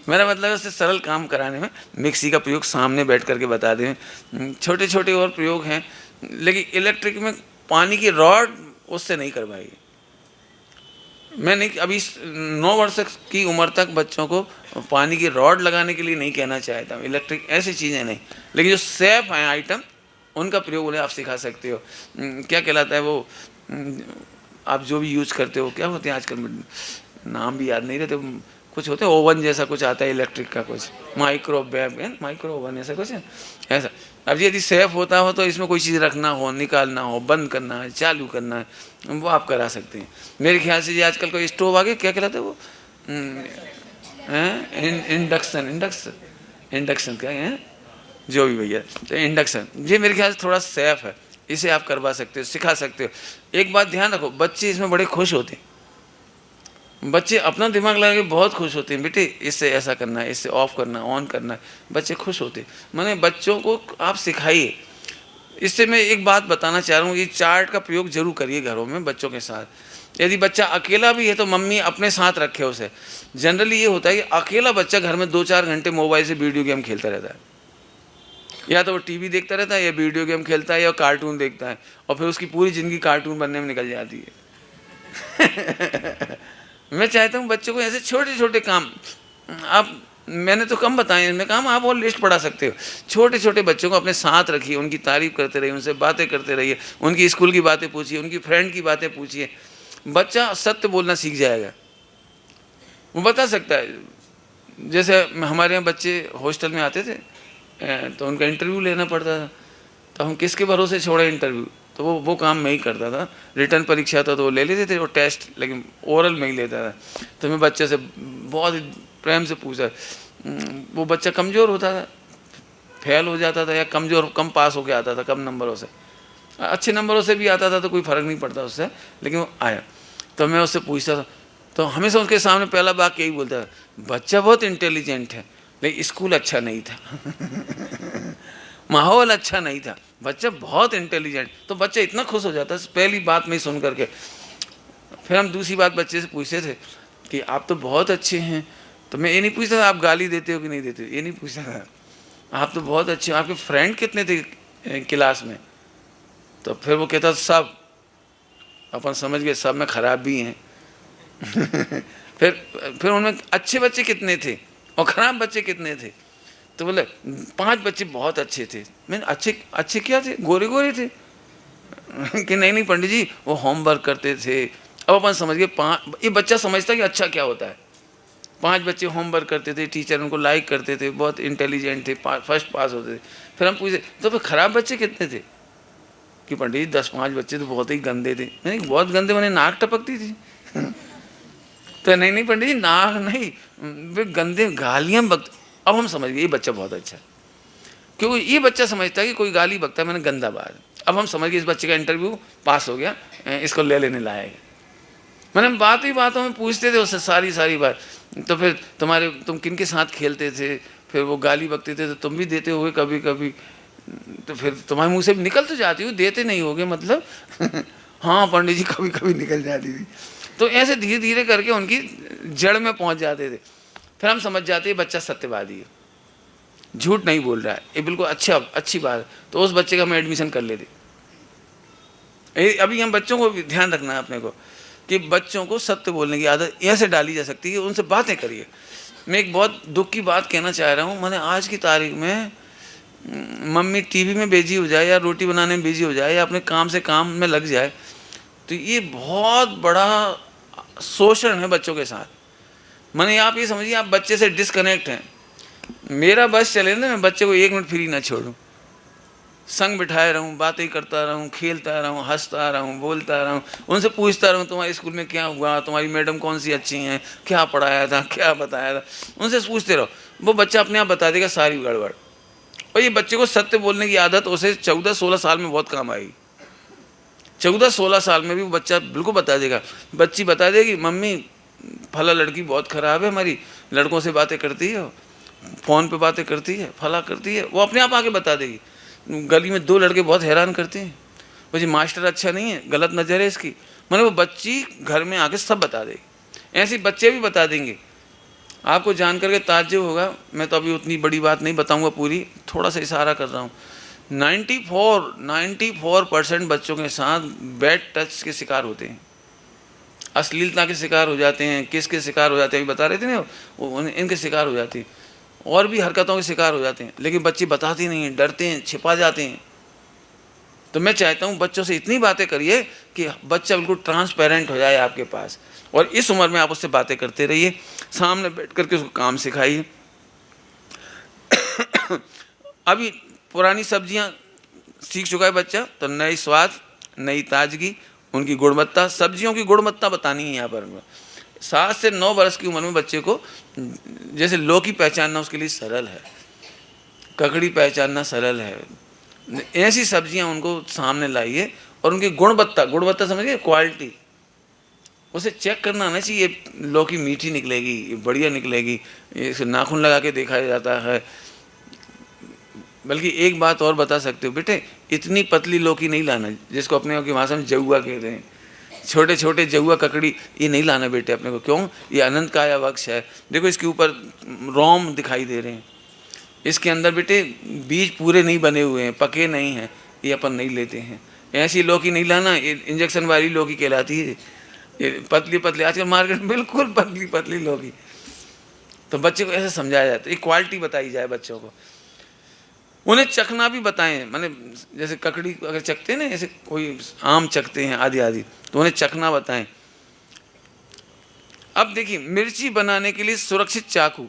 मेरा मतलब है उससे सरल काम कराने में मिक्सी का प्रयोग सामने बैठ करके बता दें। छोटे छोटे और प्रयोग हैं, लेकिन इलेक्ट्रिक में पानी की रॉड उससे नहीं करवाएगी। मैं नहीं, अभी 9 वर्ष की उम्र तक बच्चों को पानी की रॉड लगाने के लिए नहीं कहना चाहता। इलेक्ट्रिक ऐसी चीज़ें नहीं, लेकिन जो सेफ हैं आइटम उनका प्रयोग उन्हें आप सिखा सकते हो। क्या कहलाता है वो, आप जो भी यूज करते हो, क्या होते हैं आजकल नाम भी याद नहीं रहते, कुछ होते हैं ओवन जैसा कुछ आता है इलेक्ट्रिक का, कुछ माइक्रोवेव माइक्रो ओवन ऐसा कुछ है ऐसा। अब यदि सेफ होता हो तो इसमें कोई चीज़ रखना हो, निकालना हो, बंद करना है, चालू करना है, वो आप करा सकते हैं। मेरे ख्याल से ये आजकल कोई स्टोव आ गया, क्या कहलाता है वो, इंडक्शन क्या है, जो भी भैया, तो इंडक्शन, ये मेरे ख्याल से थोड़ा सेफ है, इसे आप करवा सकते हो, सिखा सकते हो। एक बात ध्यान रखो, बच्चे इसमें बड़े खुश होते हैं, बच्चे अपना दिमाग लगा के बहुत खुश होते हैं, बेटे इससे ऐसा करना है, इससे ऑफ करना है, ऑन करना है, बच्चे खुश होते हैं। मैंने बच्चों को आप सिखाइए। इससे मैं एक बात बताना चाह रहा हूँ, ये चार्ट का प्रयोग जरूर करिए घरों में बच्चों के साथ। यदि बच्चा अकेला भी है तो मम्मी अपने साथ रखे उसे। जनरली ये होता है कि अकेला बच्चा घर में 2-4 घंटे मोबाइल से वीडियो गेम खेलता रहता है, या तो वो टीवी देखता रहता है, या वीडियो गेम खेलता है, या कार्टून देखता है, और फिर उसकी पूरी ज़िंदगी कार्टून बनने में निकल जाती है। मैं चाहता हूँ बच्चों को ऐसे छोटे छोटे काम, आप, मैंने तो कम बताए, मैं काम आप और लिस्ट पढ़ा सकते हो। छोटे छोटे बच्चों को अपने साथ रखिए, उनकी तारीफ करते रहिए, उनसे बातें करते रहिए, उनकी स्कूल की बातें पूछिए, उनकी फ्रेंड की बातें पूछिए। बच्चा सत्य बोलना सीख जाएगा, वो बता सकता है। जैसे हमारे यहाँ बच्चे हॉस्टल में आते थे तो उनका इंटरव्यू लेना पड़ता था, तो हम किसके भरोसे छोड़े इंटरव्यू, तो वो काम मैं ही करता था। रिटर्न परीक्षा था तो वो ले लेते थे वो टेस्ट, लेकिन ओरल में ही लेता था। तो मैं बच्चे से बहुत प्रेम से पूछा, वो बच्चा कमज़ोर होता था, फेल हो जाता था, या कमज़ोर कम पास होके आता था, कम नंबरों से, अच्छे नंबरों से भी आता था तो कोई फ़र्क नहीं पड़ता उससे, लेकिन वो आया। तो मैं उससे पूछता था, तो हमेशा उसके सामने पहला बात यही बोलता था, बच्चा बहुत इंटेलिजेंट है, लेकिन स्कूल अच्छा नहीं था, माहौल अच्छा नहीं था, बच्चा बहुत इंटेलिजेंट। तो बच्चा इतना खुश हो जाता है पहली बात में सुन करके। फिर हम दूसरी बात बच्चे से पूछते थे कि आप तो बहुत अच्छे हैं, तो मैं ये नहीं पूछता था आप गाली देते हो कि नहीं देते हो, ये नहीं पूछता था, आप तो बहुत अच्छे हो, आपके फ्रेंड कितने थे क्लास में, तो फिर वो कहता सब, अपन समझ गए सब में ख़राब भी हैं। फिर उनमें अच्छे बच्चे कितने थे और ख़राब बच्चे कितने थे, तो बोले 5 बच्चे बहुत अच्छे थे। मैंने अच्छे क्या थे, गोरे गोरे थे? कि नहीं पंडित जी वो होमवर्क करते थे। अब अपन समझ गए 5, ये बच्चा समझता कि अच्छा क्या होता है। 5 बच्चे होमवर्क करते थे, टीचर उनको लाइक करते थे, बहुत इंटेलिजेंट थे, फर्स्ट पास होते थे। फिर हम पूछे तो फिर ख़राब बच्चे कितने थे, कि पंडित जी 10-5 बच्चे तो बहुत ही गंदे थे। नहीं बहुत गंदे मैंने नाक टपकती थी। तो नहीं पंडित जी नाक नहीं, वे गंदे गालियाँ बकते। अब हम समझ गए ये बच्चा बहुत अच्छा है, क्योंकि ये बच्चा समझता है कि कोई गाली बकता है मैंने गंदा बात। अब हम समझ गए इस बच्चे का इंटरव्यू पास हो गया, इसको ले लेने लायक। मैंने बात ही बातों में पूछते थे उससे सारी बात, तो फिर तुम किन के साथ खेलते थे, फिर वो गाली बकते थे तो तुम भी देते होगे कभी कभी, तो फिर तुम्हारे मुँह से निकल तो जाती हो, देते नहीं होगे मतलब। हाँ पंडित जी कभी कभी निकल जाती थी। तो ऐसे धीरे धीरे करके उनकी जड़ में पहुँच जाते थे। फिर हम समझ जाते हैं बच्चा सत्यवादी है, झूठ नहीं बोल रहा है, ये बिल्कुल अच्छी बात है, तो उस बच्चे का हम एडमिशन कर लेते। अभी हम बच्चों को भी ध्यान रखना है अपने को कि बच्चों को सत्य बोलने की आदत ऐसे डाली जा सकती है कि उनसे बातें करिए। मैं एक बहुत दुख की बात कहना चाह रहा हूँ, मैंने आज की तारीख में मम्मी टीवी में बिजी हो जाए या रोटी बनाने में बिजी हो जाए या अपने काम से काम में लग जाए, तो ये बहुत बड़ा शोषण है बच्चों के साथ। मैंने आप ये समझिए आप बच्चे से डिस्कनेक्ट हैं। मेरा बस चले ना, मैं बच्चे को 1 मिनट फ्री ना छोड़ूं, संग बिठाए रहूं, बातें करता रहूं, खेलता रहूं, हंसता रहूं, बोलता रहूं, उनसे पूछता रहूं तुम्हारे स्कूल में क्या हुआ, तुम्हारी मैडम कौन सी अच्छी हैं, क्या पढ़ाया था, क्या बताया था, उनसे पूछते रहो। वो बच्चा अपने आप बता देगा सारी गड़बड़। और ये बच्चे को सत्य बोलने की आदत उसे 14-16 साल में बहुत काम आएगी। 14-16 साल में भी वो बच्चा बिल्कुल बता देगा। बच्ची बता देगी मम्मी फला लड़की बहुत ख़राब है, हमारी लड़कों से बातें करती है, फ़ोन पे बातें करती है, फला करती है, वो अपने आप आके बता देगी। गली में 2 लड़के बहुत हैरान करते हैं, मुझे मास्टर अच्छा नहीं है, गलत नज़र है इसकी, मैंने वो बच्ची घर में आके सब बता देगी। ऐसे बच्चे भी बता देंगे, आपको जान करके ताज्जुब होगा। मैं तो अभी उतनी बड़ी बात नहीं बताऊंगा पूरी, थोड़ा सा इशारा कर रहा हूँ। 94% बच्चों के साथ बैड टच के शिकार होते हैं, अश्लीलता के शिकार हो जाते हैं, किसके शिकार हो जाते हैं, बता रहे थे ना, इनके शिकार हो जाते हैं, और भी हरकतों के शिकार हो जाते हैं। लेकिन बच्चे बताते नहीं हैं, डरते हैं, छिपा जाते हैं। तो मैं चाहता हूँ बच्चों से इतनी बातें करिए कि बच्चा बिल्कुल ट्रांसपेरेंट हो जाए आपके पास, और इस उम्र में आप उससे बातें करते रहिए, सामने बैठ करके उसको काम सिखाइए। अभी पुरानी सब्जियां सीख चुका है बच्चा, तो नई स्वाद, नई ताजगी, उनकी गुणवत्ता, सब्जियों की गुणवत्ता बतानी है यहाँ पर। 7 से 9 वर्ष की उम्र में बच्चे को जैसे लौकी पहचानना उसके लिए सरल है, ककड़ी पहचानना सरल है, ऐसी सब्जियां उनको सामने लाइए और उनकी गुणवत्ता समझिए, क्वालिटी, उसे चेक करना आना चाहिए। लौकी मीठी निकलेगी, बढ़िया निकलेगी, इसे नाखून लगा के देखा जाता है। बल्कि एक बात और बता सकते हो बेटे, इतनी पतली लौकी नहीं लाना, जिसको अपने की भाषा में जहुआ कहते हैं, छोटे छोटे जहुआ ककड़ी, ये नहीं लाना बेटे अपने को। क्यों? ये अनंत काया वक्ष है। देखो इसके ऊपर रोम दिखाई दे रहे हैं, इसके अंदर बेटे बीज पूरे नहीं बने हुए हैं, पके नहीं हैं, ये अपन नहीं लेते हैं। ऐसी लौकी नहीं लाना, ये इंजेक्शन वाली लौकी कहलाती है, ये पतली पतली, आजकल मार्केट में बिल्कुल पतली पतली लौकी। तो बच्चे को ऐसे समझाया जाता है, ये क्वालिटी बताई जाए बच्चों को। उन्हें चखना भी बताएं, माने जैसे ककड़ी अगर चखते हैं ना, जैसे कोई आम चखते हैं आदि आदि, तो उन्हें चखना बताएं। अब देखिए, मिर्ची बनाने के लिए सुरक्षित चाकू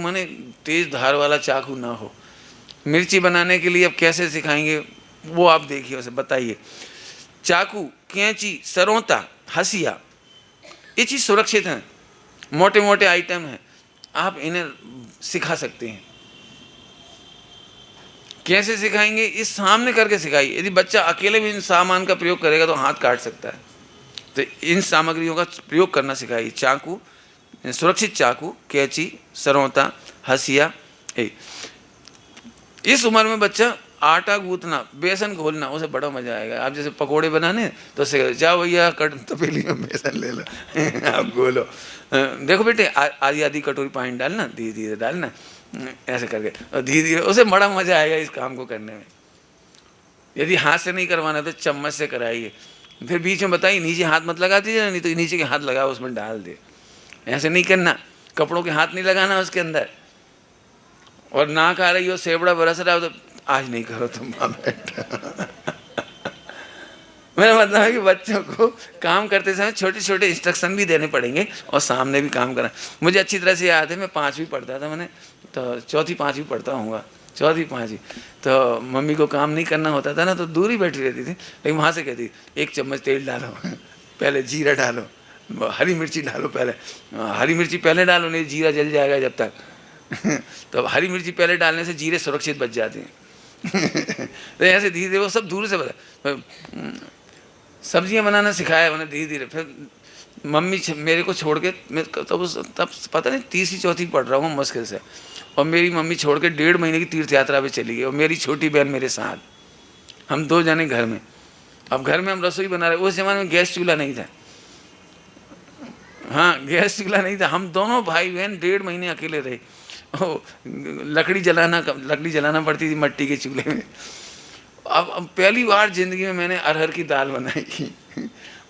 माने तेज धार वाला चाकू ना हो। मिर्ची बनाने के लिए अब कैसे सिखाएंगे वो आप देखिए, उसे बताइए। चाकू, कैंची, सरौता, हसिया, ये चीज़ सुरक्षित हैं, मोटे मोटे आइटम हैं, आप इन्हें सिखा सकते हैं। कैसे सिखाएंगे? इस सामने करके सिखाइए। यदि बच्चा अकेले भी इन सामान का प्रयोग करेगा तो हाथ काट सकता है, तो इन सामग्रियों का प्रयोग करना सिखाइए। चाकू, सुरक्षित चाकू, कैंची, सरौता, हसिया। इस उम्र में बच्चा आटा गूंथना, बेसन घोलना, उसे बड़ा मजा आएगा। आप जैसे पकोड़े बनाने तो से जाओ भैया तपेली में बेसन ले लो आप घोलो। देखो बेटे, आधी आधी कटोरी पानी डालना, धीरे धीरे डालना, ऐसे करके, और धीरे धीरे, उसे बड़ा मजा आएगा इस काम को करने में। यदि हाथ से नहीं करवाना तो चम्मच से कराइए। फिर बीच में बताइए नीचे हाथ मत लगा दीजिए, नहीं तो नीचे के हाथ लगाओ उसमें डाल दे। ऐसे नहीं करना, कपड़ों के हाथ नहीं लगाना उसके अंदर। और नाक आ रही हो, सेबड़ा बरस रहा हो, तो आज नहीं करो तुम मेरा मतलब है कि बच्चों को काम करते समय छोटे छोटे इंस्ट्रक्शन भी देने पड़ेंगे और सामने भी काम करना। मुझे अच्छी तरह से याद है, मैं 5वीं पढ़ता था, मैंने तो 4th-5वीं पढ़ता हूँगा, 4th-5वीं। तो मम्मी को काम नहीं करना होता था ना, तो दूर ही बैठी रहती थी, लेकिन वहाँ से कहती 1 चम्मच तेल डालो पहले जीरा डालो, हरी मिर्ची डालो, पहले हरी मिर्ची पहले डालो, नहीं जीरा जल जाएगा जब तक तो हरी मिर्ची पहले डालने से जीरे सुरक्षित बच जाते हैं तो ऐसे धीरे धीरे वो सब दूर से बता। सब्जियां बनाना सिखाया मैंने धीरे धीरे। फिर मम्मी मेरे को छोड़ के, मैं तब पता नहीं 3री-4थी पढ़ रहा हूँ मुश्किल से, और मेरी मम्मी छोड़ के 1.5 महीने की तीर्थ यात्रा पे चली गई, और मेरी छोटी बहन मेरे साथ, हम 2 जने घर में। अब घर में हम रसोई बना रहे, उस जमाने में गैस चूल्हा नहीं था, हाँ गैस चूल्हा नहीं था। हम दोनों भाई बहन 1.5 महीने अकेले रहे, लकड़ी जलाना पड़ती थी मट्टी के चूल्हे में। अब पहली बार जिंदगी में मैंने अरहर की दाल बनाई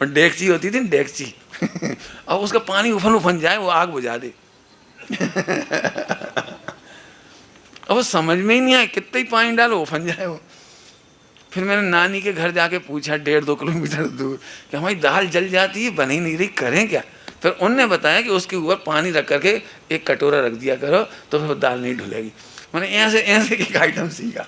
और डेगची होती थी, डेगची अब उसका पानी उफन जाए, वो आग बुझा दे अब वो समझ में ही नहीं आया, कितना ही पानी डालो उफन जाए वो। फिर मैंने नानी के घर जाके पूछा 1.5-2 किलोमीटर दूर कि हमारी दाल जल जाती है, बन ही नहीं रही, करें क्या? फिर उनने बताया कि उसके ऊपर पानी रख करके एक कटोरा रख दिया करो तो फिर दाल नहीं ढुलेगी। मैंने ऐसे एक आइटम सीखा।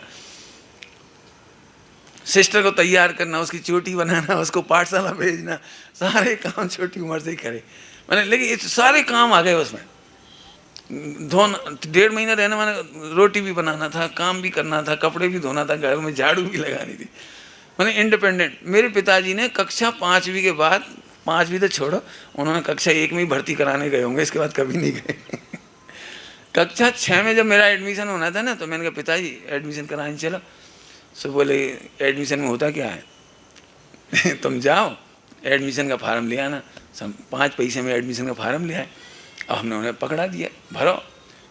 सिस्टर को तैयार करना, उसकी चोटी बनाना, उसको पाठशाला भेजना, सारे काम छोटी उम्र से ही करे मैंने। लेकिन ये सारे काम आ गए उसमें। 1.5 महीना रहना, मैंने रोटी भी बनाना था, काम भी करना था, कपड़े भी धोना था, घर में झाड़ू भी लगानी थी। मैंने इंडिपेंडेंट। मेरे पिताजी ने कक्षा 5वीं के बाद, 5वीं तो छोड़ो, उन्होंने कक्षा 1 में ही भर्ती कराने गए होंगे, इसके बाद कभी नहीं गए कक्षा 6 में जब मेरा एडमिशन होना था ना, तो मैंने कहा पिताजी एडमिशन कराने चलो। सो बोले एडमिशन में होता क्या है तुम जाओ एडमिशन का फार्म ले आना। 5 पैसे में एडमिशन का फार्म ले आए। अब हमने उन्हें पकड़ा दिया, भरो।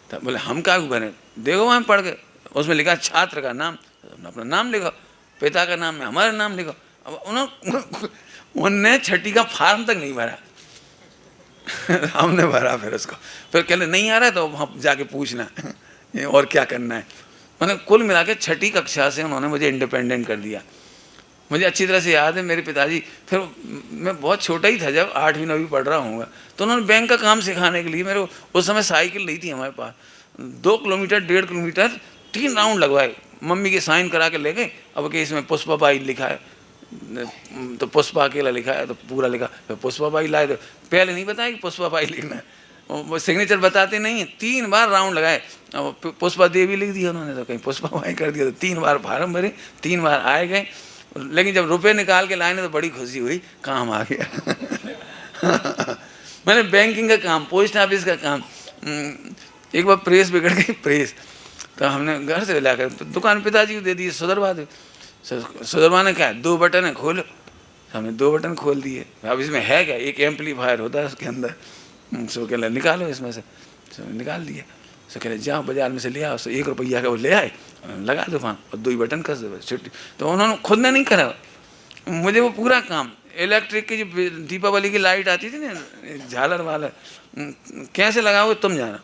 तब बोले हम क्या भरें, देखो वहाँ पढ़ के, उसमें लिखा छात्र का नाम, अपना नाम लिखो, पिता का नाम में हमारा नाम लिखो। अब उन्होंने 6ठी का फार्म तक नहीं भरा हमने भरा फिर उसको। फिर कहले नहीं आ रहा है तो वहाँ जाके पूछना और क्या करना है। मैंने कुल मिला के 6ठी कक्षा से उन्होंने मुझे इंडिपेंडेंट कर दिया। मुझे अच्छी तरह से याद है, मेरे पिताजी, फिर मैं बहुत छोटा ही था जब 8वीं 9वीं पढ़ रहा हूँ, तो उन्होंने बैंक का काम सिखाने के लिए मेरे को, उस समय साइकिल नहीं थी हमारे पास, 2 किलोमीटर 1.5 किलोमीटर 3 राउंड लगवाए, मम्मी के साइन करा के ले गए। अब कि इसमें पुष्पाबाई लिखा है तो पुष्पा अकेला लिखा है तो पूरा लिखा, फिर पुष्पाबाई लाए। तो पहले नहीं बताया कि पुष्पाबाई लिखना है, वो सिग्नेचर बताते नहीं है। 3 बार राउंड लगाए, पुष्पा देवी लिख दिया उन्होंने तो कहीं पुष्पाबाई कर दिया। तो 3 बार फार्म भरे, 3 बार आए गए। लेकिन जब रुपए निकाल के लाए तो बड़ी खुशी हुई, काम आ गया मैंने बैंकिंग का काम, पोस्ट ऑफिस का काम। एक बार प्रेस बिगड़ गई, प्रेस, तो हमने घर से लाकर तो दुकान पिताजी को दे दी, सुधरवा दे। सुधरवाने क्या है, 2 बटन है, खोलो। हमने 2 बटन खोल दिए। अब इसमें है क्या, एक एम्पलीफायर होता है उसके अंदर। सो कहला निकालो इसमें से, निकाल दिया। सो कहले जाओ बाजार में से ले आओ। 1 रुपया का वो ले आए, लगा दो वहाँ और 2 ही बटन कस दो, छुट्टी। तो उन्होंने खुद ने नहीं करा, मुझे वो पूरा काम। इलेक्ट्रिक की जो दीपावली की लाइट आती थी ना, झालर वालर, कैसे लगाओगे तुम जाना।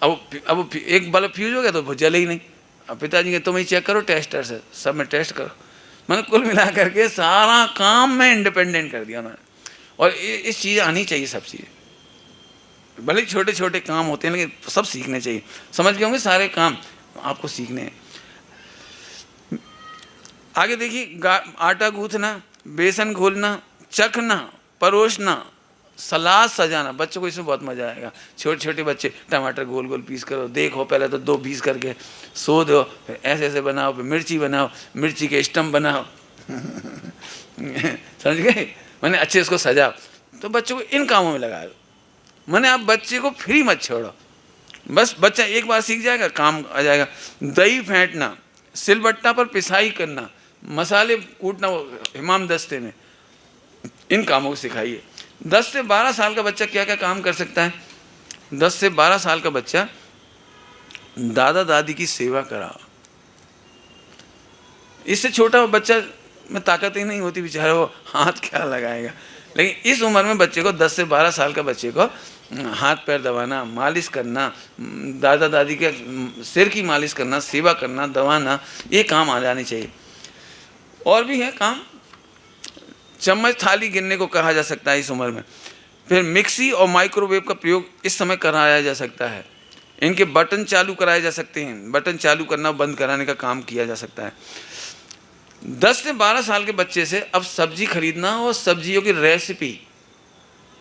अब एक बल्ब फ्यूज हो गया तो वो जले ही नहीं। अब पिताजी के तुम ही चेक करो टेस्टर से, सब में टेस्ट करो। मैंने कुल मिला करके सारा काम में इंडिपेंडेंट कर दिया मैंने। और इस चीज़ आनी चाहिए सब चीज़, भले छोटे छोटे काम होते हैं लेकिन सब सीखने चाहिए। समझ गए होंगे, सारे काम आपको सीखने हैं। आगे देखिए, आटा गूंथना, बेसन घोलना, चखना, परोसना, सलाद सजाना। बच्चों को इसमें बहुत मजा आएगा। छोटे छोटे बच्चे टमाटर गोल गोल पीस करो, देखो पहले तो 2 पीस करके सो दो, फिर ऐसे ऐसे बनाओ, फिर मिर्ची बनाओ, मिर्ची के स्टम्प बनाओ समझ गए। मैंने अच्छे इसको सजाओ। तो बच्चों को इन कामों में लगा दो। मैंने आप बच्चे को फ्री मत छोड़ो, बस बच्चा एक बार सीख जाएगा, काम आ जाएगा। दही फेंटना, सिलबट्टा पर पिसाई करना, मसाले कूटना वो इमाम दस्ते में, इन कामों को सिखाइए। 10 से 12 साल का बच्चा क्या क्या काम कर सकता है। 10 से 12 साल का बच्चा दादा दादी की सेवा कराओ। इससे छोटा बच्चा में ताकत ही नहीं होती, बेचारा वो हाथ क्या लगाएगा। लेकिन इस उम्र में बच्चे को, 10 से 12 साल का बच्चे को हाथ पैर दबाना, मालिश करना, दादा दादी के सिर की मालिश करना, सेवा करना, दबाना, ये काम आ जाने चाहिए। और भी है काम, चम्मच थाली गिनने को कहा जा सकता है इस उम्र में। फिर मिक्सी और माइक्रोवेव का प्रयोग इस समय कराया जा सकता है। इनके बटन चालू कराए जा सकते हैं, बटन चालू करना बंद कराने का काम किया जा सकता है। 10 से 12 साल के बच्चे से अब सब्जी खरीदना और सब्जियों की रेसिपी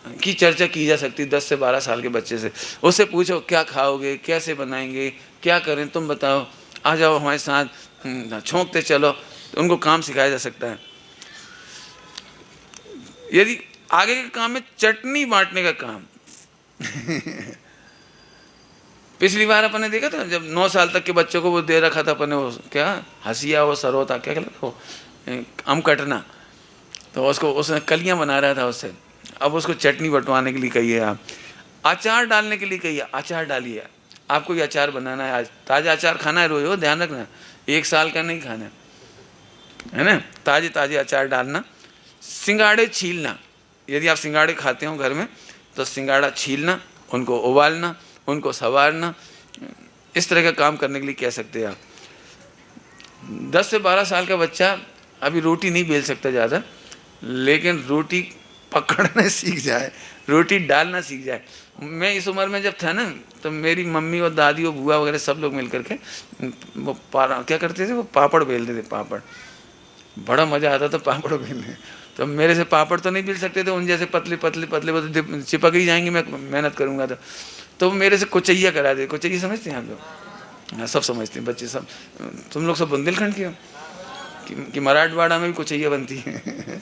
की चर्चा की जा सकती है। 10 से 12 साल के बच्चे से उससे पूछो क्या खाओगे, कैसे बनाएंगे, क्या करें, तुम बताओ, आ जाओ हमारे साथ, छोंकते चलो। तो उनको काम सिखाया जा सकता है। यदि आगे के काम में चटनी बांटने का काम पिछली बार अपन ने देखा था जब 9 साल तक के बच्चों को वो दे रखा था अपन ने, वो क्या हसिया, वो सरोता, क्या कहता वो आम कटना, तो उसको उसने कलियां बना रहा था उससे। अब उसको चटनी बंटवाने के लिए कहिए आप। अचार डालने के लिए कहिए, अचार डालिए। आपको ये अचार बनाना है, आज ताज़ा अचार खाना है रोज, हो ध्यान रखना, 1 साल का नहीं खाना है ना। ताजे ताजे अचार डालना। सिंगाड़े छीलना, यदि आप सिंगाड़े खाते हो घर में तो सिंगाड़ा छीलना, उनको उबालना, उनको संवारना, इस तरह का काम करने के लिए कह सकते हैं आप। 10 से 12 साल का बच्चा अभी रोटी नहीं बेल सकता ज़्यादा, लेकिन रोटी पकड़ना सीख जाए, रोटी डालना सीख जाए। मैं इस उम्र में जब था ना, तो मेरी मम्मी और दादी और बुआ वगैरह सब लोग मिल करके वो क्या करते थे, वो पापड़ बेलते थे, पापड़। बड़ा मज़ा आता था पापड़ बेलने। तो मेरे से पापड़ तो नहीं बेल सकते थे, उन जैसे पतले पतले पतले वो तो चिपक ही जाएंगे, मैं मेहनत करूँगा तो मेरे से कुचैया करा दे। कुचैया समझते हैं आप लोग? हाँ, सब समझते हैं बच्चे सब। तुम लोग सब बुंदेलखंड के हो कि मराठवाड़ा में भी कुचैया बनती है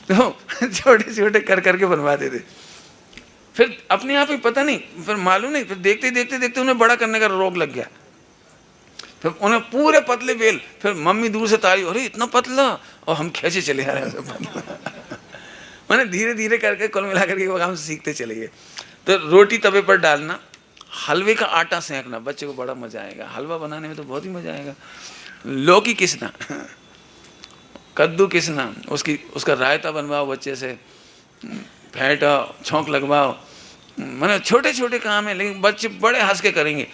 तो छोटे छोटे कर करके बनवाते थे। फिर अपने आप ही पता नहीं, फिर मालूम नहीं, फिर देखते देखते देखते उन्हें बड़ा करने का रोग लग गया। फिर उन्हें पूरे पतले बेल, फिर मम्मी दूर से तारी, अरे इतना पतला, और हम खींचे चले आ रहे हैं पतला मैंने धीरे धीरे करके कुल मिला करके वो काम सीखते चले गए। तो रोटी तवे पर डालना, हलवे का आटा सेंकना, बच्चे को बड़ा मजा आएगा। हलवा बनाने में तो बहुत ही मजा आएगा। लौकी किसना, कद्दू किसना, उसका रायता बनवाओ बच्चे से, फेंटाओ, छौंक लगवाओ। मैंने छोटे छोटे काम है, लेकिन बच्चे बड़े हंस के करेंगे।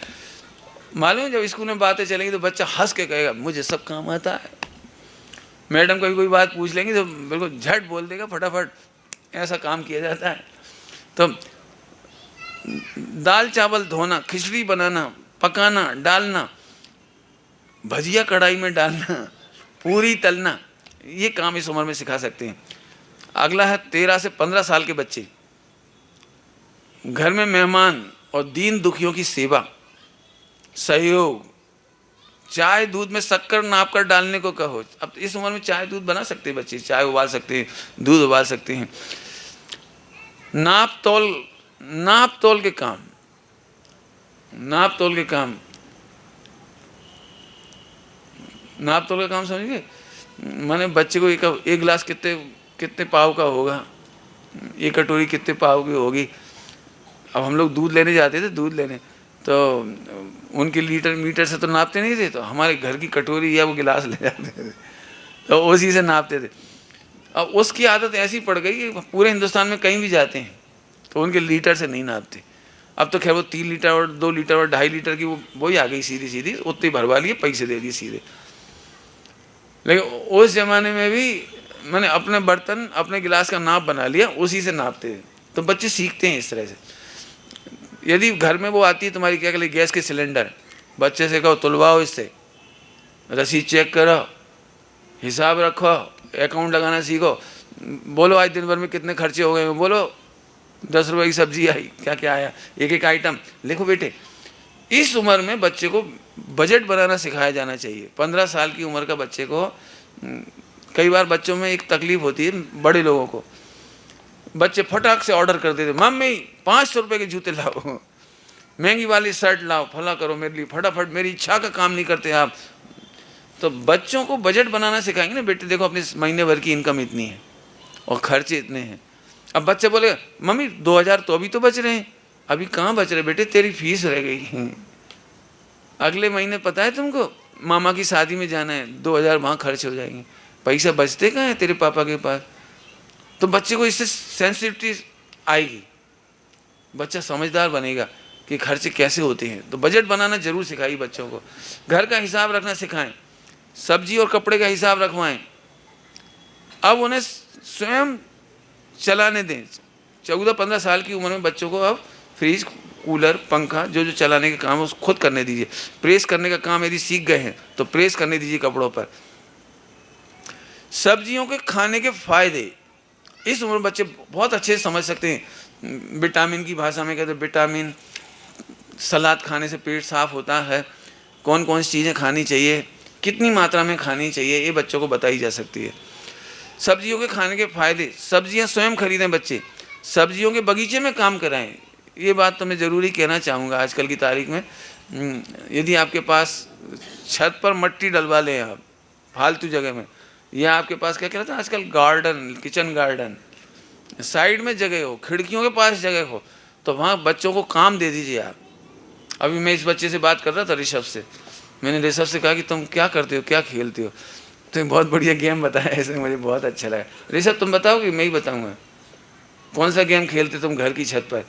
मालूम है, जब स्कूल में बातें चलेंगी तो बच्चा हंस के कहेगा मुझे सब काम आता है। मैडम कभी कोई बात पूछ लेंगी तो बिल्कुल झट बोल देगा, फटाफट। ऐसा काम किया जाता है। तो दाल चावल धोना, खिचड़ी बनाना, पकाना, डालना, भजिया कढ़ाई में डालना, पूरी तलना, ये काम इस उम्र में सिखा सकते हैं। अगला है 13 से 15 साल के बच्चे। घर में मेहमान और दीन दुखियों की सेवा, सहयोग। चाय दूध में शक्कर नाप कर डालने को कहो। अब इस उम्र में चाय दूध बना सकते हैं बच्चे, चाय उबाल सकते हैं, दूध उबाल सकते हैं। नाप तोल के काम, नाप तोल के काम, नाप तोल का काम समझिए। मैंने बच्चे को एक गिलास कितने पाव का होगा, एक कटोरी कितने पाव की होगी। अब हम लोग दूध लेने जाते थे, दूध लेने तो उनके मीटर से तो नापते नहीं थे, तो हमारे घर की कटोरी या वो गिलास ले जाते थे, तो उसी से नापते थे। अब उसकी आदत ऐसी पड़ गई कि पूरे हिंदुस्तान में कहीं भी जाते हैं तो उनके लीटर से नहीं नापते। अब तो खैर वो 3 लीटर और 2 लीटर और 2.5 लीटर की वही आ गई, सीधी सीधी उतनी भरवा लिए, पैसे दे दिए सीधे। लेकिन उस ज़माने में भी मैंने अपने बर्तन, अपने गिलास का नाप बना लिया, उसी से नापते थे। तो बच्चे सीखते हैं इस तरह से। यदि घर में वो आती है तुम्हारी क्या कहते, गैस के सिलेंडर, बच्चे से कहो तुलवाओ इससे, रसीद चेक करो, हिसाब रखो, अकाउंट लगाना सीखो, बोलो आज दिन भर में कितने खर्चे हो गए, बोलो 10 रुपये की सब्जी आई, क्या क्या आया, एक एक आइटम लिखो बेटे। इस उम्र में बच्चे को बजट बनाना सिखाया जाना चाहिए। 15 साल की उम्र का बच्चे को, कई बार बच्चों में एक तकलीफ होती है बड़े लोगों को, बच्चे फटाक से ऑर्डर कर देते, मम्मी 500 रुपये के जूते लाओ, महंगी वाली शर्ट लाओ, फला करो मेरे लिए, फटाफट, मेरी इच्छा का काम नहीं करते आप। तो बच्चों को बजट बनाना सिखाएंगे ना, बेटे देखो अपनी महीने भर की इनकम इतनी है और खर्चे इतने हैं। अब बच्चे बोले मम्मी 2000 तो अभी तो बच रहे हैं, अभी कहाँ बच रहे बेटे, तेरी फीस रह गई, अगले महीने पता है तुमको मामा की शादी में जाना है, 2000 वहाँ खर्च हो जाएंगे, पैसा बचते कहाँ है तेरे पापा के पास। तो बच्चे को इससे सेंसिटिविटी आएगी, बच्चा समझदार बनेगा कि खर्चे कैसे होते हैं। तो बजट बनाना जरूर सिखाइए बच्चों को। घर का हिसाब रखना सिखाएं, सब्जी और कपड़े का हिसाब रखवाएं। अब उन्हें स्वयं चलाने दें। 14-15 साल की उम्र में बच्चों को अब फ्रिज, कूलर, पंखा जो चलाने के काम है उसको खुद करने दीजिए। प्रेस करने का काम यदि सीख गए हैं तो प्रेस करने दीजिए कपड़ों पर। सब्जियों के खाने के फायदे इस उम्र में बच्चे बहुत अच्छे से समझ सकते हैं। विटामिन की भाषा में कहते हैं विटामिन, सलाद खाने से पेट साफ होता है, कौन कौन सी चीज़ें खानी चाहिए, कितनी मात्रा में खानी चाहिए, ये बच्चों को बताई जा सकती है। सब्जियों के खाने के फायदे, सब्जियां स्वयं खरीदें बच्चे, सब्जियों के बगीचे में काम कराएं। ये बात तो मैं ज़रूरी कहना चाहूँगा आजकल की तारीख में। यदि आपके पास छत पर मट्टी डलवा लें आप फालतू जगह में, या आपके पास क्या कहते हैं आजकल गार्डन, किचन गार्डन, साइड में जगह हो, खिड़कियों के पास जगह हो, तो वहाँ बच्चों को काम दे दीजिए आप। अभी मैं इस बच्चे से बात कर रहा था, ऋषभ से। मैंने ऋषभ से कहा कि तुम क्या करते हो, क्या खेलते हो? तो बहुत बढ़िया गेम बताया, ऐसे मुझे बहुत अच्छा लगा। ऋषभ तुम बताओगे? मैं ही बताऊँगा। कौन सा गेम खेलते तुम घर की छत पर?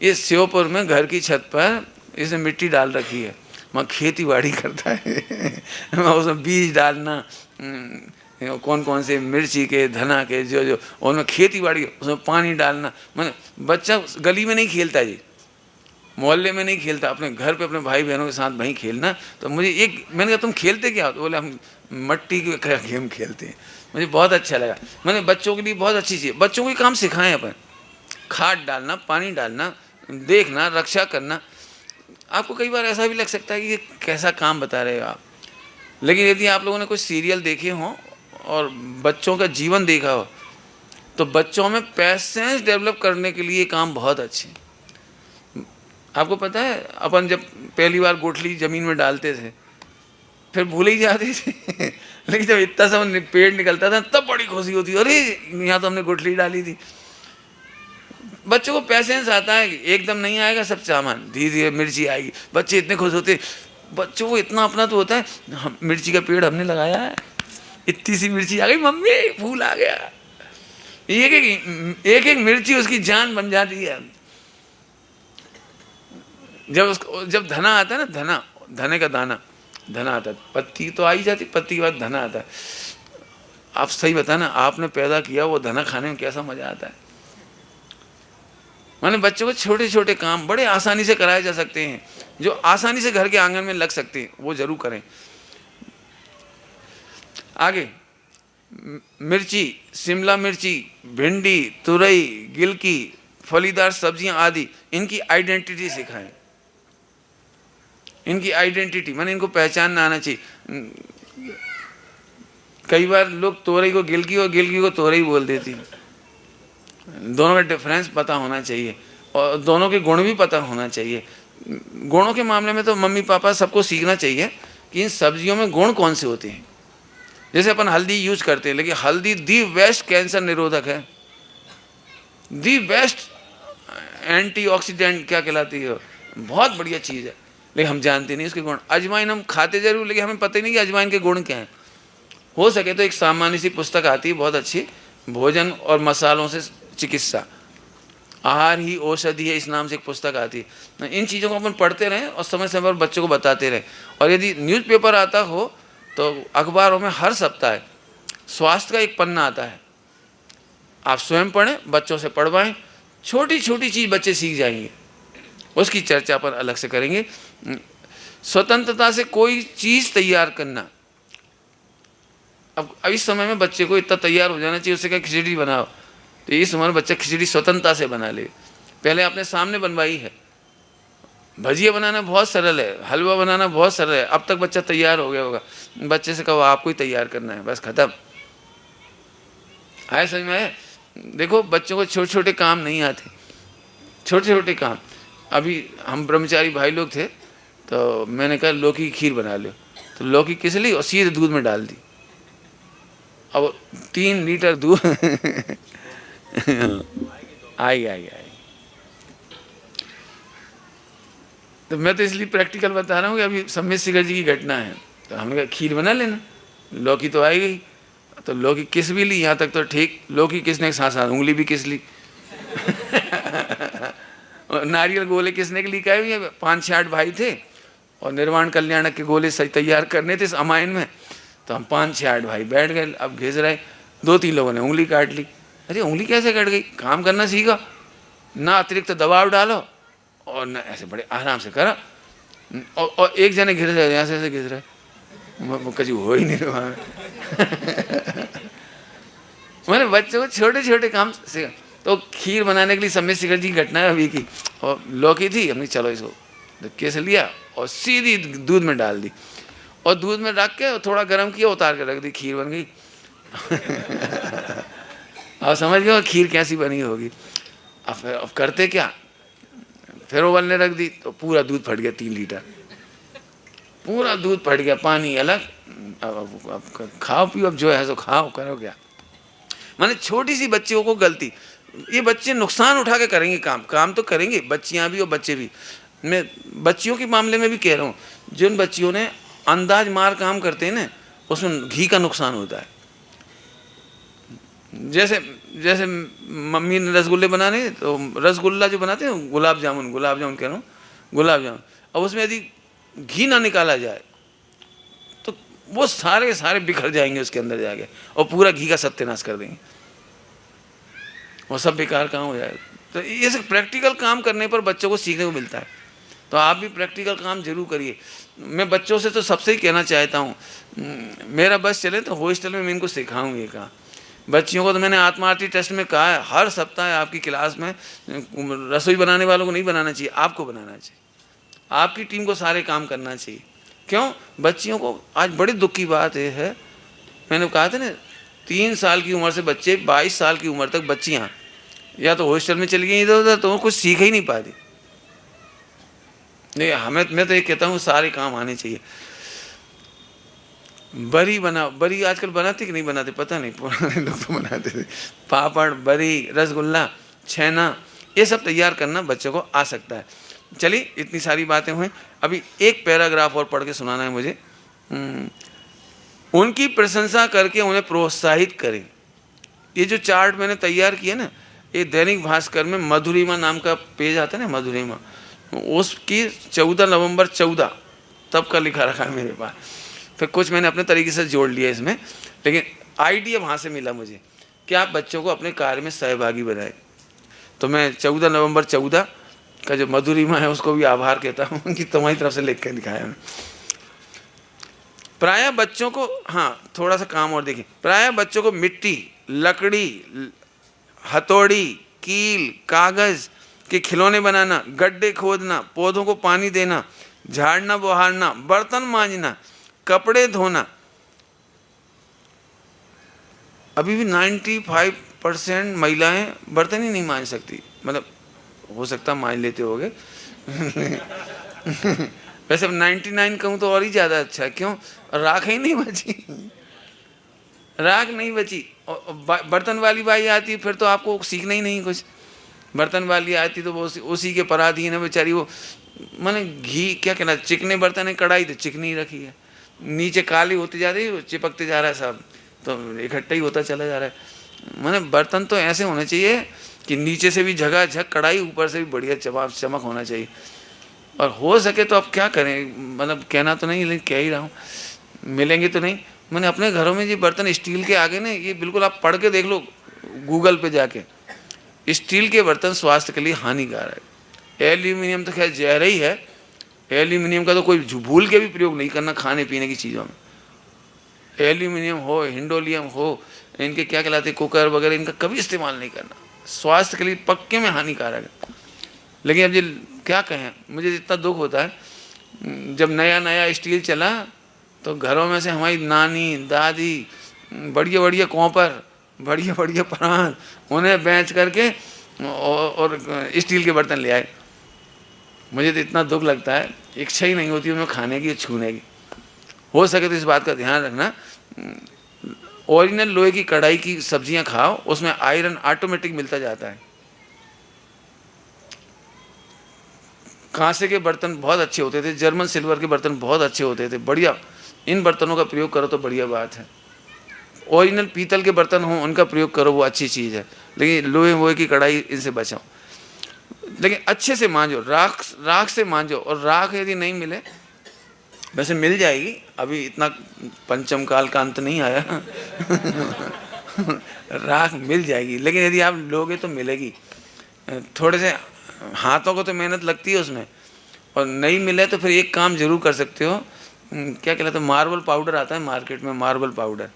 इस श्योपुर में घर की छत पर इसने मिट्टी डाल रखी है, वहाँ खेती बाड़ी करता है उसमें बीज डालना, कौन कौन से मिर्ची के, धना के, जो जो उनमें खेती बाड़ी, उसमें पानी डालना। मैंने बच्चा गली में नहीं खेलता जी, मोहल्ले में नहीं खेलता, अपने घर पे अपने भाई बहनों के साथ वहीं खेलना। तो मुझे एक, मैंने कहा तुम खेलते क्या हो? तो बोले हम मट्टी के गेम खेलते हैं। मुझे बहुत अच्छा लगा। मैंने बच्चों के लिए बहुत अच्छी चीज़, बच्चों को काम सिखाएं अपन, खाद डालना, पानी डालना, देखना, रक्षा करना। आपको कई बार ऐसा भी लग सकता है कि ये कैसा काम बता रहे हो आप, लेकिन यदि आप लोगों ने कोई सीरियल देखे हों और बच्चों का जीवन देखा हो, तो बच्चों में पैसेंस डेवलप करने के लिए काम बहुत अच्छे। आपको पता है, अपन जब पहली बार गुठली ज़मीन में डालते थे, फिर भूल ही जाते थे लेकिन जब इतना सा पेड़ निकलता था तब बड़ी खुशी होती, अरे यहाँ तो हमने गुठली डाली थी। बच्चों को पैसेंस आता है, एकदम नहीं आएगा सब सामान, धीरे धीरे मिर्ची आएगी, बच्चे इतने खुश होते। बच्चों को इतना अपना तो होता है, मिर्ची का पेड़ हमने लगाया है, इतनी सी मिर्ची आ गई, मम्मी फूल आ गया। एक एक मिर्ची उसकी जान बन जाती है। जब धना आता है ना, धने का दाना, धना आता है, पत्ती तो आ ही जाती, पत्ती के बाद धना आता है। आप सही बताना, आपने पैदा किया वो धना खाने में कैसा मजा आता है। माने बच्चों को छोटे छोटे काम बड़े आसानी से कराए जा सकते हैं, जो आसानी से घर के आंगन में लग सकते हैं, वो जरूर करें। आगे मिर्ची, शिमला मिर्ची, भिंडी, तुरई, गिलकी, फलीदार सब्जियां आदि, इनकी आइडेंटिटी सिखाएं। इनकी आइडेंटिटी माने इनको पहचानना आना चाहिए। कई बार लोग तोरई को गिलकी और गिलकी को तोरई बोल देती हैं। दोनों का डिफरेंस पता होना चाहिए और दोनों के गुण भी पता होना चाहिए। गुणों के मामले में तो मम्मी पापा सबको सीखना चाहिए कि इन सब्जियों में गुण कौन से होते हैं। जैसे अपन हल्दी यूज करते हैं, लेकिन हल्दी दी बेस्ट कैंसर निरोधक है, दी बेस्ट एंटीऑक्सीडेंट क्या कहलाती है, बहुत बढ़िया चीज़ है, लेकिन हम जानते नहीं उसके गुण। अजवाइन हम खाते जरूर, लेकिन हमें पता ही नहीं कि अजवाइन के गुण क्या हैं। हो सके तो एक सामान्य सी पुस्तक आती है बहुत अच्छी, भोजन और मसालों से चिकित्सा, आहार ही औषधि है, इस नाम से एक पुस्तक आती है। इन चीज़ों को अपन पढ़ते रहें और समय समय पर बच्चों को बताते रहें। और यदि न्यूज़पेपर आता हो तो अखबारों में हर सप्ताह स्वास्थ्य का एक पन्ना आता है, आप स्वयं पढ़ें, बच्चों से पढ़वाएं। छोटी छोटी चीज़ बच्चे सीख जाएंगे, उसकी चर्चा पर अलग से करेंगे। स्वतंत्रता से कोई चीज़ तैयार करना, अब इस समय में बच्चे को इतना तैयार हो जाना चाहिए, उससे क्या खिचड़ी बनाओ, तो इस उम्र में बच्चा खिचड़ी स्वतंत्रता से बना ले। पहले आपने सामने बनवाई है, भजिया बनाना बहुत सरल है, हलवा बनाना बहुत सरल है, अब तक बच्चा तैयार हो गया होगा। बच्चे से कहो आपको ही तैयार करना है, बस खत्म। आए समझ में आए? देखो बच्चों को छोटे छोटे काम नहीं आते, छोटे छोटे काम। अभी हम ब्रह्मचारी भाई लोग थे, तो मैंने कहा लौकी की खीर बना लो, तो लौकी किस ली और सीधे दूध में डाल दी। अब 3 लीटर दूध आई। तो मैं तो इसलिए प्रैक्टिकल बता रहा हूँ कि अभी सम्मित शिखर जी की घटना है, तो हमने कहा खीर बना लेना, लौकी तो आई गई, तो लौकी किस भी ली, यहाँ तक तो ठीक, लौकी किसने साथ साथ उंगली भी किस ली और नारियल गोले किसने के लिखा है, 5-6-8 भाई थे और निर्वाण कल्याणक के गोले सही तैयार करने थे इस अमायन में, तो हम 5-6-8 भाई बैठ गए। अब घिस रहे, 2-3 लोगों ने उंगली काट ली। अरे उंगली कैसे कट गई? काम करना सीखा ना, अतिरिक्त दबाव डालो और न ऐसे बड़े आराम से करा। और एक जने घिर रहे, यहाँ से ऐसे घिस रहे, कभी हो ही नहीं रहा मैंने बच्चों को छोटे छोटे काम से। तो खीर बनाने के लिए सम्मित शिखर जी की घटना है अभी की, और लौकी थी, हमने चलो इसको धक्के से लिया और सीधी दूध में डाल दी, और दूध में रख के थोड़ा गर्म किया, उतार के रख दी, खीर बन गई अब समझ गए खीर कैसी बनी होगी। अब करते क्या, फिर उबलने रख दी, तो पूरा दूध फट गया, 3 लीटर पूरा दूध फट गया, पानी अलग। अब खाओ पियो, अब जो है सो खाओ, करो क्या। माने छोटी सी बच्चियों को गलती, ये बच्चे नुकसान उठा के करेंगे, काम तो करेंगे, बच्चियां भी और बच्चे भी। मैं बच्चियों के मामले में भी कह रहा हूँ, जिन बच्चियों ने अंदाज मार काम करते हैं ना, उसमें घी का नुकसान होता है। जैसे जैसे मम्मी ने रसगुल्ले बनाने, तो रसगुल्ला जो बनाते हैं, गुलाब जामुन कह रहा हूँ, गुलाब जामुन, अब उसमें यदि घी ना निकाला जाए तो वो सारे सारे बिखर जाएंगे उसके अंदर जाके, और पूरा घी का सत्यानाश कर देंगे, वो सब बेकार काम हो जाएगा। तो ये सब प्रैक्टिकल काम करने पर बच्चों को सीखने को मिलता है। तो आप भी प्रैक्टिकल काम जरूर करिए। मैं बच्चों से तो सबसे ही कहना चाहता हूँ, मेरा बस चले तो हॉस्टल में मैं इनको सिखाऊंगी कहा। बच्चियों को तो मैंने आत्मार्थी टेस्ट में कहा है, हर सप्ताह आपकी क्लास में रसोई बनाने वालों को नहीं बनाना चाहिए, आपको बनाना चाहिए, आपकी टीम को सारे काम करना चाहिए। क्यों? बच्चियों को आज बड़ी दुख की बात ये है, मैंने कहा था ना, 3 साल की उम्र से बच्चे 22 साल की उम्र तक बच्चियाँ या तो हॉस्टल में चली गई इधर उधर, तो वो कुछ सीख ही नहीं पा रही। नहीं, मैं तो ये कहता हूँ सारे काम आने चाहिए। बरी आजकल बनाते कि नहीं बनाते पता नहीं, पुराने लोग तो बनाते थे। पापड़, बरी, रसगुल्ला, छेना, ये सब तैयार करना बच्चों को आ सकता है। चलिए, इतनी सारी बातें हुई, अभी एक पैराग्राफ और पढ़ के सुनाना है मुझे। उनकी प्रशंसा करके उन्हें प्रोत्साहित करें। ये जो चार्ट मैंने तैयार किया ना, ये दैनिक भास्कर में मधुरिमा नाम का पेज आता है ना, मधुरिमा, उसकी 14 नवंबर 14 तब का लिखा रखा है मेरे पास। फिर कुछ मैंने अपने तरीके से जोड़ लिया इसमें, लेकिन आइडिया वहाँ से मिला मुझे कि आप बच्चों को अपने कार्य में सहभागी बनाएं। तो मैं 14 नवंबर 14 का जो मधुरिमा है उसको भी आभार कहता हूँ कि तुम्हारी तरफ से लिख कर दिखाया मैंने। प्रायः बच्चों को, हाँ थोड़ा सा काम और देखिए, प्रायः बच्चों को मिट्टी, लकड़ी, हथौड़ी, कील, कागज के खिलौने बनाना, गड्ढे खोदना, पौधों को पानी देना, झाड़ना बुहारना, बर्तन मांजना, कपड़े धोना। अभी भी 95% महिलाएं बर्तन ही नहीं मांज सकती, मतलब हो सकता मांज लेते होगे वैसे 99 कहूँ तो और ही ज़्यादा अच्छा है। क्यों? राख ही नहीं बची राख नहीं बची। बर्तन वाली बाई आती फिर तो आपको सीखना ही नहीं कुछ। बर्तन वाली आती तो वो उसी के पराधीन है बेचारी। वो माने घी क्या कहना, चिकने बर्तन है, कढ़ाई तो चिकनी रखी है, नीचे काली होती जा रही है, चिपकते जा रहा है सब, तो इकट्ठा ही होता चला जा रहा है। माने बर्तन तो ऐसे होने चाहिए कि नीचे से भी झकाझक कढ़ाई, ऊपर से भी बढ़िया चमक होना चाहिए। और हो सके तो अब क्या करें, मतलब कहना तो नहीं लेकिन कह ही रहा हूँ, मिलेंगे तो नहीं। मैंने अपने घरों में ये बर्तन स्टील के आगे ना, ये बिल्कुल आप पढ़ के देख लो गूगल पे जाके, स्टील के बर्तन स्वास्थ्य के लिए हानिकारक है। एल्यूमिनियम तो खैर जहर ही है, एल्यूमिनियम का तो कोई भूल के भी प्रयोग नहीं करना खाने पीने की चीज़ों में। एल्यूमिनियम हो, हिंडोलियम हो, इनके क्या कहलाते कुकर वगैरह, इनका कभी इस्तेमाल नहीं करना, स्वास्थ्य के लिए पक्के में हानिकारक है। लेकिन अब ये क्या कहें, मुझे इतना दुख होता है, जब नया नया स्टील चला तो घरों में से हमारी नानी दादी बढ़िया बढ़िया कॉपर, बढ़िया बढ़िया परात, उन्हें बेच करके और स्टील के बर्तन ले आए। मुझे तो इतना दुख लगता है, इच्छा ही नहीं होती उन्हें खाने की, छूने की। हो सके तो इस बात का ध्यान रखना, ओरिजिनल लोहे की कढ़ाई की सब्जियां खाओ, उसमें आयरन ऑटोमेटिक मिलता जाता है। कांसे के बर्तन बहुत अच्छे होते थे, जर्मन सिल्वर के बर्तन बहुत अच्छे होते थे, बढ़िया। इन बर्तनों का प्रयोग करो तो बढ़िया बात है। ओरिजिनल पीतल के बर्तन हो उनका प्रयोग करो, वो अच्छी चीज़ है, लेकिन लोहे की कढ़ाई इनसे बचाओ। लेकिन अच्छे से मांजो, राख से मांजो। और राख यदि नहीं मिले, वैसे मिल जाएगी, अभी इतना पंचम काल का अंत नहीं आया राख मिल जाएगी, लेकिन यदि आप लोगे तो मिलेगी। थोड़े से हाथों को तो मेहनत लगती है उसमें, और नहीं मिले तो फिर एक काम जरूर कर सकते हो, क्या कहलाता है, मार्बल पाउडर आता है मार्केट में, मार्बल पाउडर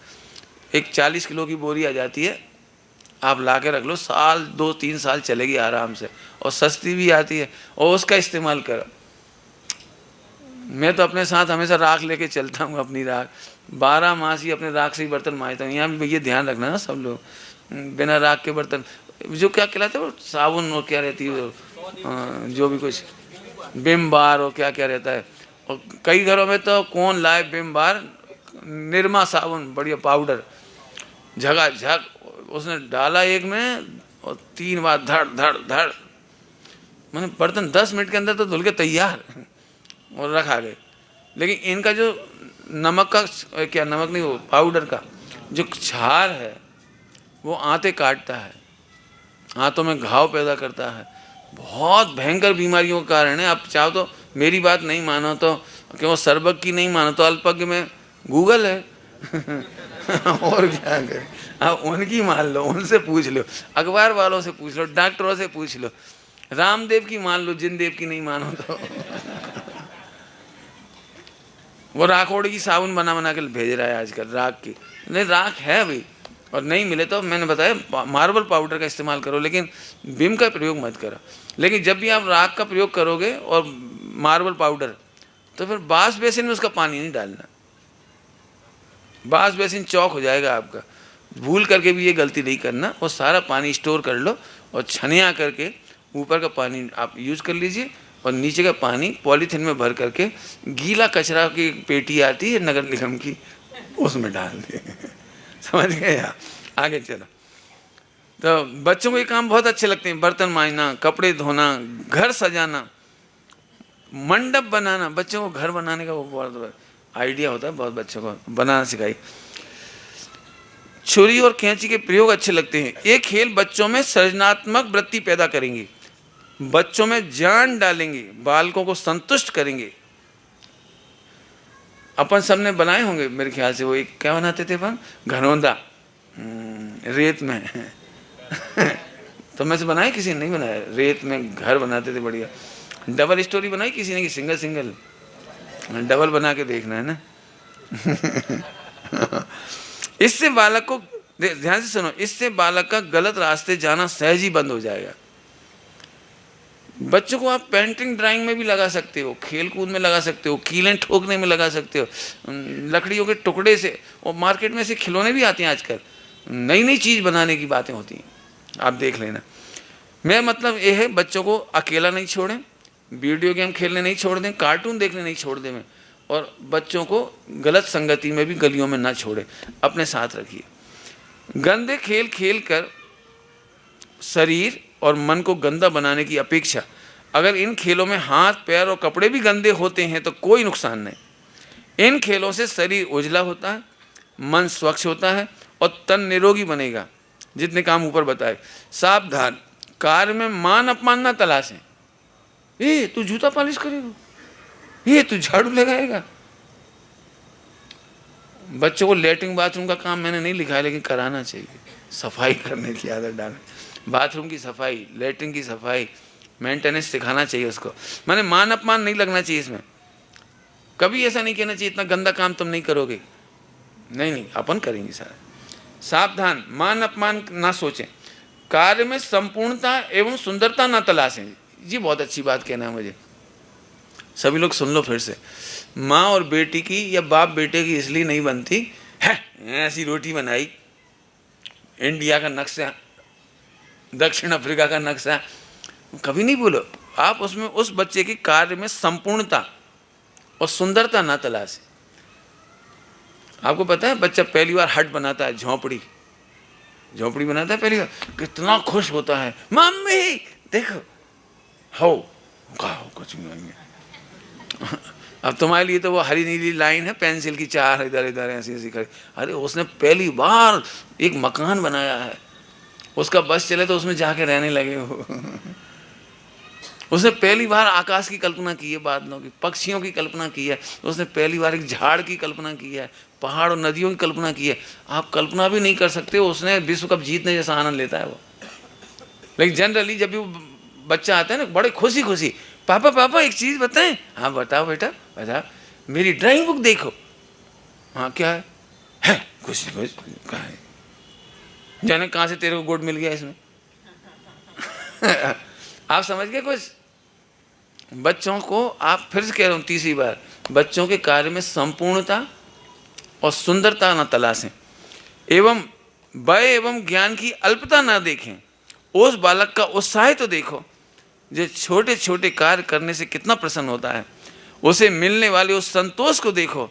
एक 40 किलो की बोरी आ जाती है, आप ला के रख लो, साल 2-3 साल चलेगी आराम से, और सस्ती भी आती है, और उसका इस्तेमाल करो। मैं तो अपने साथ हमेशा राख लेके चलता हूँ, अपनी राख 12 मास ही अपने राख से ही बर्तन मांजता हूँ। यहाँ भी ये ध्यान रखना ना सब लोग, बिना राख के बर्तन जो क्या कहलाते हैं वो साबुन और क्या रहती है, जो भी कुछ विम बार और क्या क्या रहता है। और कई घरों में तो कौन लाए विम बार, निरमा साबुन बढ़िया पाउडर, झकाझक उसने डाला एक में और 3 बार धड़ धड़ धड़, मैंने बर्तन 10 मिनट के अंदर तो धुल के तैयार और रखा गए। लेकिन इनका जो नमक का, क्या नमक नहीं, वो पाउडर का जो क्षार है वो आंतें काटता है, आंतों में घाव पैदा करता है, बहुत भयंकर बीमारियों का कारण है। आप चाहो तो मेरी बात नहीं मानो तो, क्यों सर्वज्ञ की नहीं मानो तो अल्पज्ञ में गूगल है और क्या करें, आप उनकी मान लो, उनसे पूछ लो, अखबार वालों से पूछ लो, डॉक्टरों से पूछ लो, रामदेव की मान लो, जिनदेव की नहीं मानो तो वो राखोड़ की साबुन बना बना के भेज रहा है आजकल, राख की। नहीं, राख है अभी, और नहीं मिले तो मैंने बताया मार्बल पाउडर का इस्तेमाल करो, लेकिन विम का प्रयोग मत करो। लेकिन जब भी आप राख का प्रयोग करोगे और मार्बल पाउडर, तो फिर बास बेसिन में उसका पानी नहीं डालना, बास बेसिन चौक हो जाएगा आपका। भूल करके भी ये गलती नहीं करना, वो सारा पानी स्टोर कर लो और छनिया करके ऊपर का पानी आप यूज कर लीजिए और नीचे का पानी पॉलीथीन में भर करके, गीला कचरा की पेटी आती है नगर निगम की, उसमें डाल दिए समझ गए आप? आगे चलो। तो बच्चों को ये काम बहुत अच्छे लगते हैं, बर्तन मांजना, कपड़े धोना, घर सजाना, मंडप बनाना। बच्चों को घर बनाने का वो बहुत आइडिया होता है, बहुत बच्चों को बनाना सिखाई। छुरी और कैंची के प्रयोग अच्छे लगते हैं। ये खेल बच्चों में सृजनात्मक वृत्ति पैदा करेंगे, बच्चों में जान डालेंगे, बालकों को संतुष्ट करेंगे। अपन सबने बनाए होंगे मेरे ख्याल से, वो एक क्या बनाते थे अपन, घनौंदा रेत में तो मैं से बनाए, किसी ने नहीं बनाया, रेत में घर बनाते थे बढ़िया। डबल स्टोरी बनाई किसी ने कि सिंगल सिंगल? डबल बना के देखना है ना इससे बालक को, ध्यान से सुनो, इससे बालक का गलत रास्ते जाना सहज ही बंद हो जाएगा। बच्चों को आप पेंटिंग ड्राइंग में भी लगा सकते हो, खेल कूद में लगा सकते हो, कीलें ठोकने में लगा सकते हो, लकड़ियों के टुकड़े से, और मार्केट में से खिलौने भी आते हैं आजकल, नई नई चीज़ बनाने की बातें होती हैं, आप देख लेना। मेरा मतलब ये है, बच्चों को अकेला नहीं छोड़ें, वीडियो गेम खेलने नहीं छोड़ दें, कार्टून देखने नहीं छोड़ दें, और बच्चों को गलत संगति में भी गलियों में ना छोड़ें, अपने साथ रखिए। गंदे खेल खेल कर शरीर और मन को गंदा बनाने की अपेक्षा अगर इन खेलों में हाथ पैर और कपड़े भी गंदे होते हैं तो कोई नुकसान नहीं। इन खेलों से शरीर उजला होता है, मन स्वच्छ होता है और तन निरोगी बनेगा। जितने काम ऊपर बताए। सावधान, कार्य में मान अपमान ना तलाशें। ए तू जूता पॉलिश करेगा, ये तू झाड़ू लगाएगा। बच्चों को लेटरिन बाथरूम का काम मैंने नहीं लिखा है, लेकिन कराना चाहिए, सफाई करने की आदत डालें, बाथरूम की सफाई, लेटरिन की सफाई, मेंटेनेंस सिखाना चाहिए उसको। मैंने मान अपमान नहीं लगना चाहिए इसमें, कभी ऐसा नहीं कहना चाहिए इतना गंदा काम तुम नहीं करोगे, नहीं नहीं अपन करेंगे सारा। सावधान, मान अपमान ना सोचें, कार्य में संपूर्णता एवं सुंदरता ना तलाशें। जी बहुत अच्छी बात कहना है मुझे, सभी लोग सुन लो फिर से। माँ और बेटी की या बाप बेटे की इसलिए नहीं बनती है, ऐसी रोटी बनाई, इंडिया का नक्शा, दक्षिण अफ्रीका का नक्शा, कभी नहीं बोलो आप। उसमें उस बच्चे के कार्य में संपूर्णता और सुंदरता ना तलाशें। आपको पता है बच्चा पहली बार हट बनाता है, झोंपड़ी बनाता है पहली बार, कितना खुश होता है, मम्मी देखो हो कुछ नहीं है अब तुम्हारे लिए तो वो हरी नीली लाइन है, पेंसिल की चार इधर इधर ऐसी ऐसी खड़ी। अरे उसने पहली बार एक मकान बनाया है, उसका बस चले तो उसमें जाके रहने लगे हो उसने पहली बार आकाश की कल्पना की है, बादलों की, पक्षियों की कल्पना की है, उसने पहली बार एक झाड़ की कल्पना की है, पहाड़ और नदियों की कल्पना की है। आप कल्पना भी नहीं कर सकते उसने विश्व कप जीतने जैसा आनंद लेता है वो। लेकिन जनरली जब भी वो बच्चा आता है ना, बड़े खुशी खुशी, पापा पापा एक चीज़ बताएं। हाँ बताओ बेटा बताओ, मेरी ड्राइंग बुक देखो। हाँ क्या है खुशी खुश कहाँ है, जाने कहाँ से तेरे को गुड मिल गया इसमें आप समझ गए कुछ? बच्चों को आप, फिर से कह रहा हूँ तीसरी बार, बच्चों के कार्य में संपूर्णता और सुंदरता न तलाशें, एवं भय एवं ज्ञान की अल्पता न देखें। उस बालक का उत्साह तो देखो जो छोटे छोटे कार्य करने से कितना प्रसन्न होता है, उसे मिलने वाले उस संतोष को देखो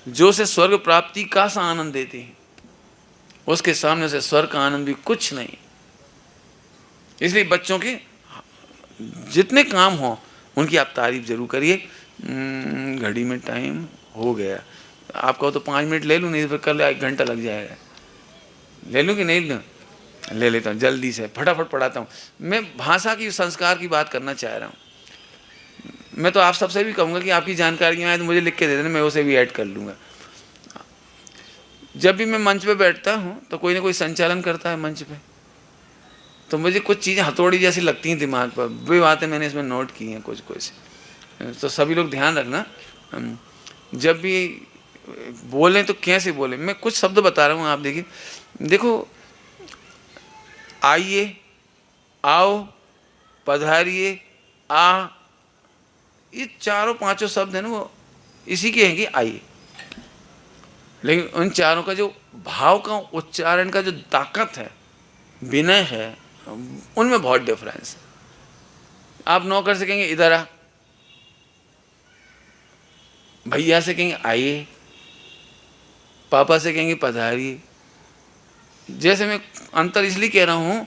जो उसे स्वर्ग प्राप्ति का सा आनंद देते हैं। उसके सामने से स्वर्ग का आनंद भी कुछ नहीं। इसलिए बच्चों के जितने काम हो उनकी आप तारीफ जरूर करिए। घड़ी में टाइम हो गया, आप कहो तो 5 मिनट ले लूँ, नहीं तो फिर कल 1 घंटा लग जाएगा। ले लूँ कि नहीं लूँ? ले लेता हूँ, जल्दी से फटाफट पढ़ाता हूँ। मैं भाषा की संस्कार की बात करना चाह रहा हूँ। मैं तो आप सबसे भी कहूँगा कि आपकी जानकारियाँ आए तो मुझे लिख के दे देना, मैं उसे भी ऐड कर लूँगा। जब भी मैं मंच पे बैठता हूँ तो कोई ना कोई संचालन करता है मंच पे, तो मुझे कुछ चीज़ें हथौड़ी जैसी लगती हैं दिमाग पर। वे बातें मैंने इसमें नोट की हैं कुछ कुछ, तो सभी लोग ध्यान रखना। जब भी बोलें तो कैसे बोलें। मैं कुछ शब्द बता रहा हूँ, आप देखिए। देखो, आइए, आओ, पधारिए, आ, ये चारों पांचों शब्द हैं ना, वो इसी के हैं कि आइए। लेकिन उन चारों का जो भाव का उच्चारण का जो ताकत है, विनय है, उनमें बहुत डिफरेंस है। आप नौकर से कहेंगे इधर आ, भैया से कहेंगे आइए, पापा से कहेंगे पधारिए। जैसे मैं अंतर इसलिए कह रहा हूँ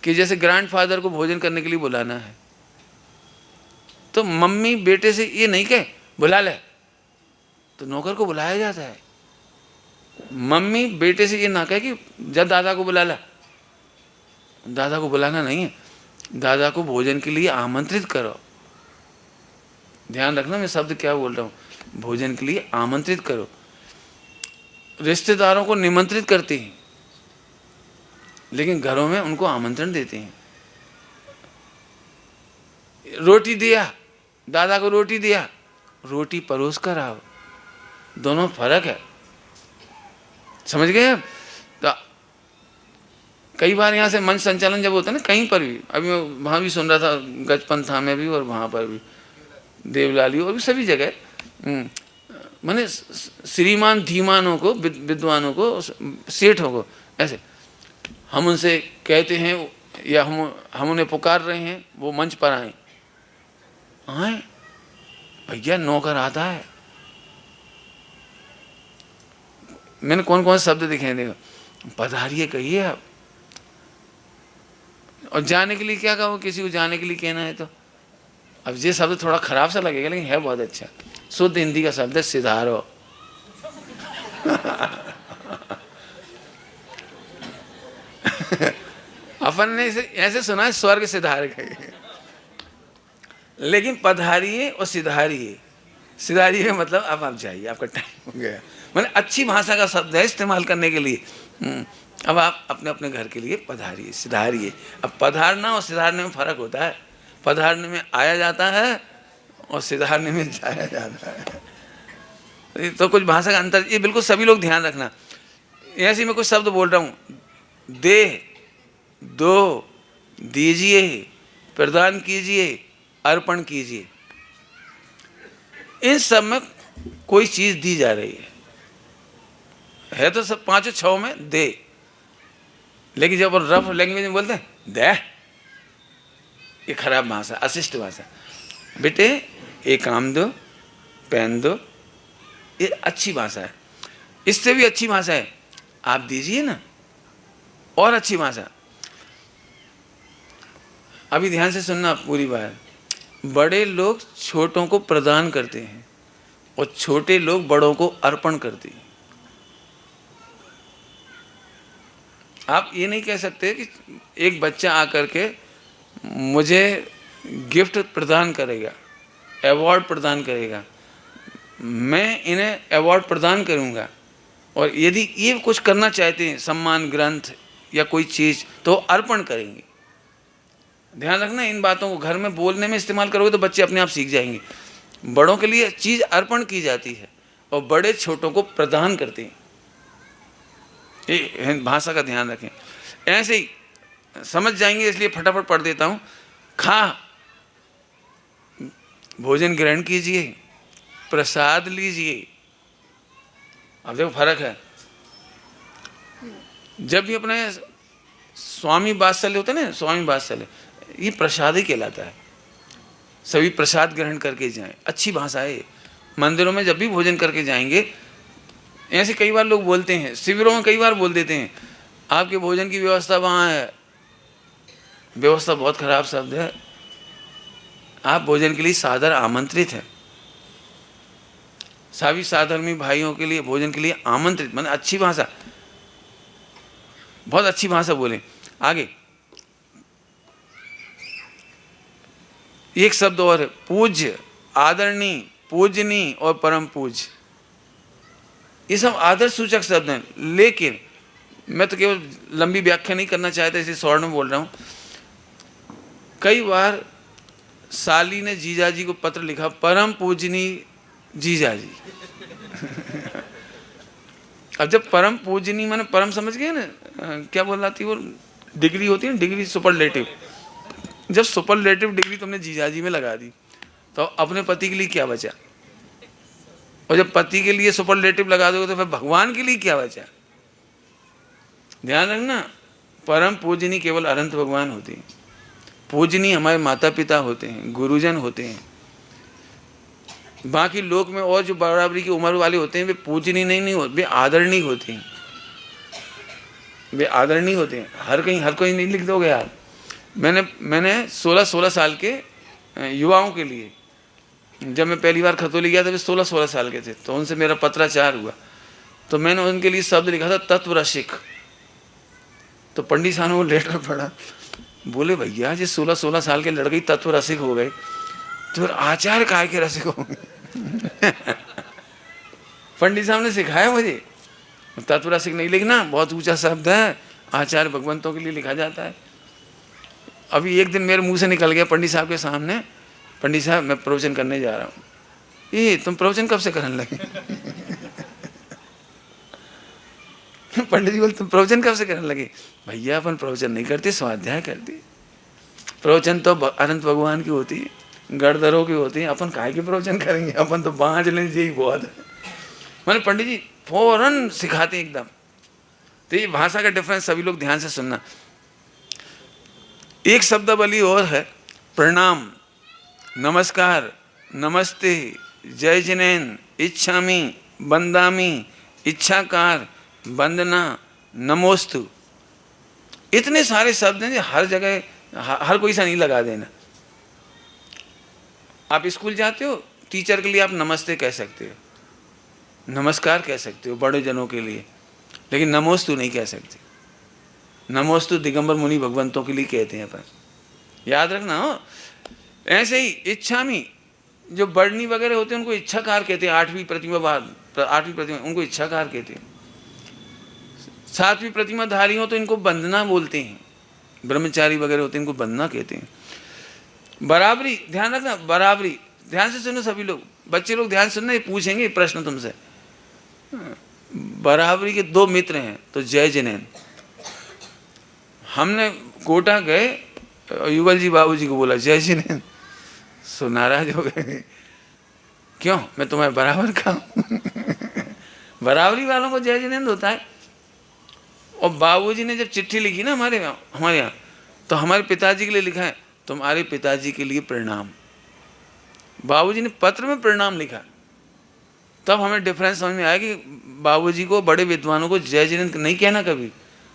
कि जैसे ग्रैंडफादर को भोजन करने के लिए बुलाना है, तो मम्मी बेटे से ये नहीं कहे बुला ले, तो नौकर को बुलाया जाता है। मम्मी बेटे से ये ना कहे कि जब दादा को बुला ला, दादा को बुलाना नहीं है, दादा को भोजन के लिए आमंत्रित करो। ध्यान रखना मैं शब्द क्या बोल रहा हूँ, भोजन के लिए आमंत्रित करो। रिश्तेदारों को निमंत्रित करते हैं, लेकिन घरों में उनको आमंत्रण देते हैं। रोटी दिया, दादा को रोटी दिया, रोटी परोस कर आओ, दोनों फर्क है। समझ गए आप? तो कई बार यहाँ से मंच संचालन जब होता है ना, कहीं पर भी, अभी मैं वहाँ भी सुन रहा था, गजपंथा में भी और वहाँ पर भी, देवलाली और भी सभी जगह, मैंने श्रीमान धीमानों को, विद्वानों को, सेठों को, ऐसे हम उनसे कहते हैं या हम उन्हें पुकार रहे हैं, वो मंच पर आए। भैया नौकर आता है। मैंने कौन कौन से शब्द दिखे, देखो, पधारिए कहिए आप। और जाने के लिए क्या कहो, किसी को जाने के लिए कहना है तो, अब ये शब्द थोड़ा खराब सा लगेगा लेकिन है बहुत अच्छा। शुद्ध हिंदी का शब्द है सिधारो। अपन ने इसे ऐसे सुना है स्वर्ग सिधार गए, लेकिन पधारिए और सिधारिए, सिधारिए का मतलब अब आप जाइए, आपका टाइम हो गया। मैंने अच्छी भाषा का शब्द है इस्तेमाल करने के लिए। अब आप अपने अपने घर के लिए पधारिए, सिधारिए। अब पधारना और सिधारने में फर्क होता है। पधारने में आया जाता है और सिधारने में जाया जाता है, तो कुछ भाषा का अंतर, ये बिल्कुल सभी लोग ध्यान रखना। ऐसे मैं कुछ शब्द बोल रहा हूँ, दे, दो, दीजिए, प्रदान कीजिए, अर्पण कीजिए। इन सब में कोई चीज दी जा रही है तो सब पांचों छह में दे, लेकिन जब रफ लैंग्वेज में बोलते हैं दे, ये खराब भाषा, अशिष्ट भाषा। बेटे एक आम दो, पेन दो, ये अच्छी भाषा है। इससे भी अच्छी भाषा है आप दीजिए ना, और अच्छी भाषा। अभी ध्यान से सुनना पूरी बात। बड़े लोग छोटों को प्रदान करते हैं और छोटे लोग बड़ों को अर्पण करते हैं। आप ये नहीं कह सकते कि एक बच्चा आकर के मुझे गिफ्ट प्रदान करेगा, अवार्ड प्रदान करेगा, मैं इन्हें अवार्ड प्रदान करूंगा, और यदि ये कुछ करना चाहते हैं, सम्मान ग्रंथ या कोई चीज़, तो अर्पण करेंगे। ध्यान रखना, इन बातों को घर में बोलने में इस्तेमाल करोगे तो बच्चे अपने आप सीख जाएंगे। बड़ों के लिए चीज़ अर्पण की जाती है और बड़े छोटों को प्रदान करते हैं। ये भाषा का ध्यान रखें, ऐसे ही समझ जाएंगे, इसलिए फटाफट पढ़ देता हूँ। खा, भोजन ग्रहण कीजिए, प्रसाद लीजिए। अब देखो फर्क है। जब भी अपने स्वामी वात्सल्य होता है ना, स्वामी वात्सल्य, ये प्रसाद ही कहलाता है। सभी प्रसाद ग्रहण करके जाएं, अच्छी भाषा है। मंदिरों में जब भी भोजन करके जाएंगे, ऐसे कई बार लोग बोलते हैं, शिविरों में कई बार बोल देते हैं, आपके भोजन की व्यवस्था वहाँ है। व्यवस्था बहुत खराब शब्द है। आप भोजन के लिए सादर आमंत्रित है। सभी साधर्मी भाइयों के लिए भोजन के लिए आमंत्रित, माने अच्छी भाषा, बहुत अच्छी भाषा बोले। आगे एक शब्द और है, पूज्य, आदरणीय, पूजनीय और परम पूज्य। ये सब आदर सूचक शब्द हैं। लेकिन मैं तो केवल लंबी व्याख्या नहीं करना चाहता, इसे शॉर्ट में बोल रहा हूँ। कई बार साली ने जीजाजी को पत्र लिखा, परम पूजनीय जीजाजी। अब जब परम पूजनीय माने परम, समझ गए ना क्या बोल रहा थी वो? डिग्री होती है ना, डिग्री सुपरलेटिव। जब सुपरलेटिव डिग्री तुमने जीजाजी में लगा दी तो अपने पति के लिए क्या बचा? और जब पति के लिए सुपरलेटिव लगा दोगे तो फिर भगवान के लिए क्या बचा? ध्यान रखना, परम पूजनीय केवल अनंत भगवान होते हैं। पूजनीय हमारे माता पिता होते हैं, गुरुजन होते हैं। बाकी लोक में और जो बराबरी की उम्र वाले होते हैं वे पूजनीय नहीं होते, वे आदरणीय होते हैं। वे आदरणीय होते हैं। हर कोई नहीं लिख दोगे यार। मैंने 16 साल के युवाओं के लिए, जब मैं पहली बार खतौली गया था वे 16 साल के थे, तो उनसे मेरा पत्राचार हुआ, तो मैंने उनके लिए शब्द लिखा था तत्व रसिक। तो पंडित साहब ने वो लेटर पढ़ा, बोले भैया जी 16 साल के लड़के तत्व रसिक हो गए तो फिर आचार्य काय के रसिक होंगे? पंडित साहब ने सिखाया मुझे, तत्व रसिक नहीं लिखना, बहुत ऊंचा शब्द है, आचार्य भगवंतों के लिए लिखा जाता है। अभी एक दिन मेरे मुंह से निकल गया पंडित साहब के सामने, पंडित साहब मैं प्रवचन करने जा रहा हूँ। ये तुम प्रवचन कब से करने लगे? पंडित जी बोले तुम प्रवचन कब से करने लगे? भैया अपन प्रवचन नहीं करते, स्वाध्याय करते। प्रवचन तो अनंत भगवान की होती है, गढ़धरों की होती है, अपन काहे के प्रवचन करेंगे? अपन तो बाँझ लें, यही बहुत है। मैंने पंडित जी फौरन सिखाते एकदम। तो ये भाषा का डिफरेंस सभी लोग ध्यान से सुनना। एक शब्दावली और है, प्रणाम, नमस्कार, नमस्ते, जय जिनेन, इच्छामि, वंदामि, इच्छाकार, वंदना, नमोस्तु। इतने सारे शब्द हैं, हर जगह हर कोई सा नहीं लगा देना। आप स्कूल जाते हो, टीचर के लिए आप नमस्ते कह सकते हो, नमस्कार कह सकते हो बड़े जनों के लिए, लेकिन नमोस्तु नहीं कह सकते। नमोस्तु दिगंबर मुनि भगवंतों के लिए कहते हैं अपन, याद रखना हो। ऐसे ही इच्छामि, जो वर्णी वगैरह होते हैं उनको इच्छाकार कहते हैं। 8वीं प्रतिमा उनको इच्छाकार कहते हैं। 7वीं प्रतिमा धारी हो तो इनको वंदना बोलते हैं। ब्रह्मचारी वगैरह होते हैं इनको वंदना कहते हैं। बराबरी, ध्यान रखना, बराबरी ध्यान से सुनो सभी लोग, बच्चे लोग ध्यान सुनना, ये पूछेंगे प्रश्न तुमसे। बराबरी के 2 मित्र हैं तो जय जिनेन। हमने कोटा गए, युगल जी बाबूजी को बोला जय जिनेन, सो नाराज हो गए, क्यों? मैं तुम्हारे बराबर का हूं। बराबरी वालों को जय जिनेंद्र होता है। और बाबूजी ने जब चिट्ठी लिखी ना हमारे यहाँ, तो हमारे पिताजी के लिए लिखा है तुम्हारे पिताजी के लिए प्रणाम। बाबूजी ने पत्र में प्रणाम लिखा। तब हमें डिफरेंस समझ में आया कि बाबूजी को, बड़े विद्वानों को जय जिनेंद्र नहीं कहना, कभी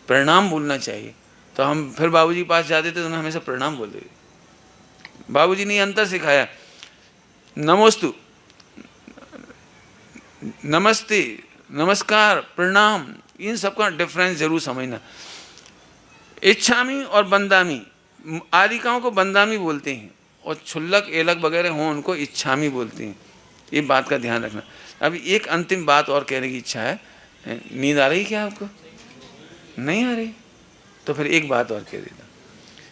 प्रणाम बोलना चाहिए। तो हम फिर बाबूजी के पास जाते थे तो उन्हें हमेशा प्रणाम बोलते थे। बाबूजी ने अंतर सिखाया। नमोस्तु, नमस्ते, नमस्कार, प्रणाम, इन सबका डिफरेंस जरूर समझना। इच्छामी और बंदामी, आदिकाओं को बंदामी बोलते हैं और छुल्लक एलक वगैरह हों उनको इच्छामी बोलते हैं। ये बात का ध्यान रखना। अभी एक अंतिम बात और कहने की इच्छा है। नींद आ रही क्या आपको? नहीं आ रही? तो फिर एक बात और कह देता,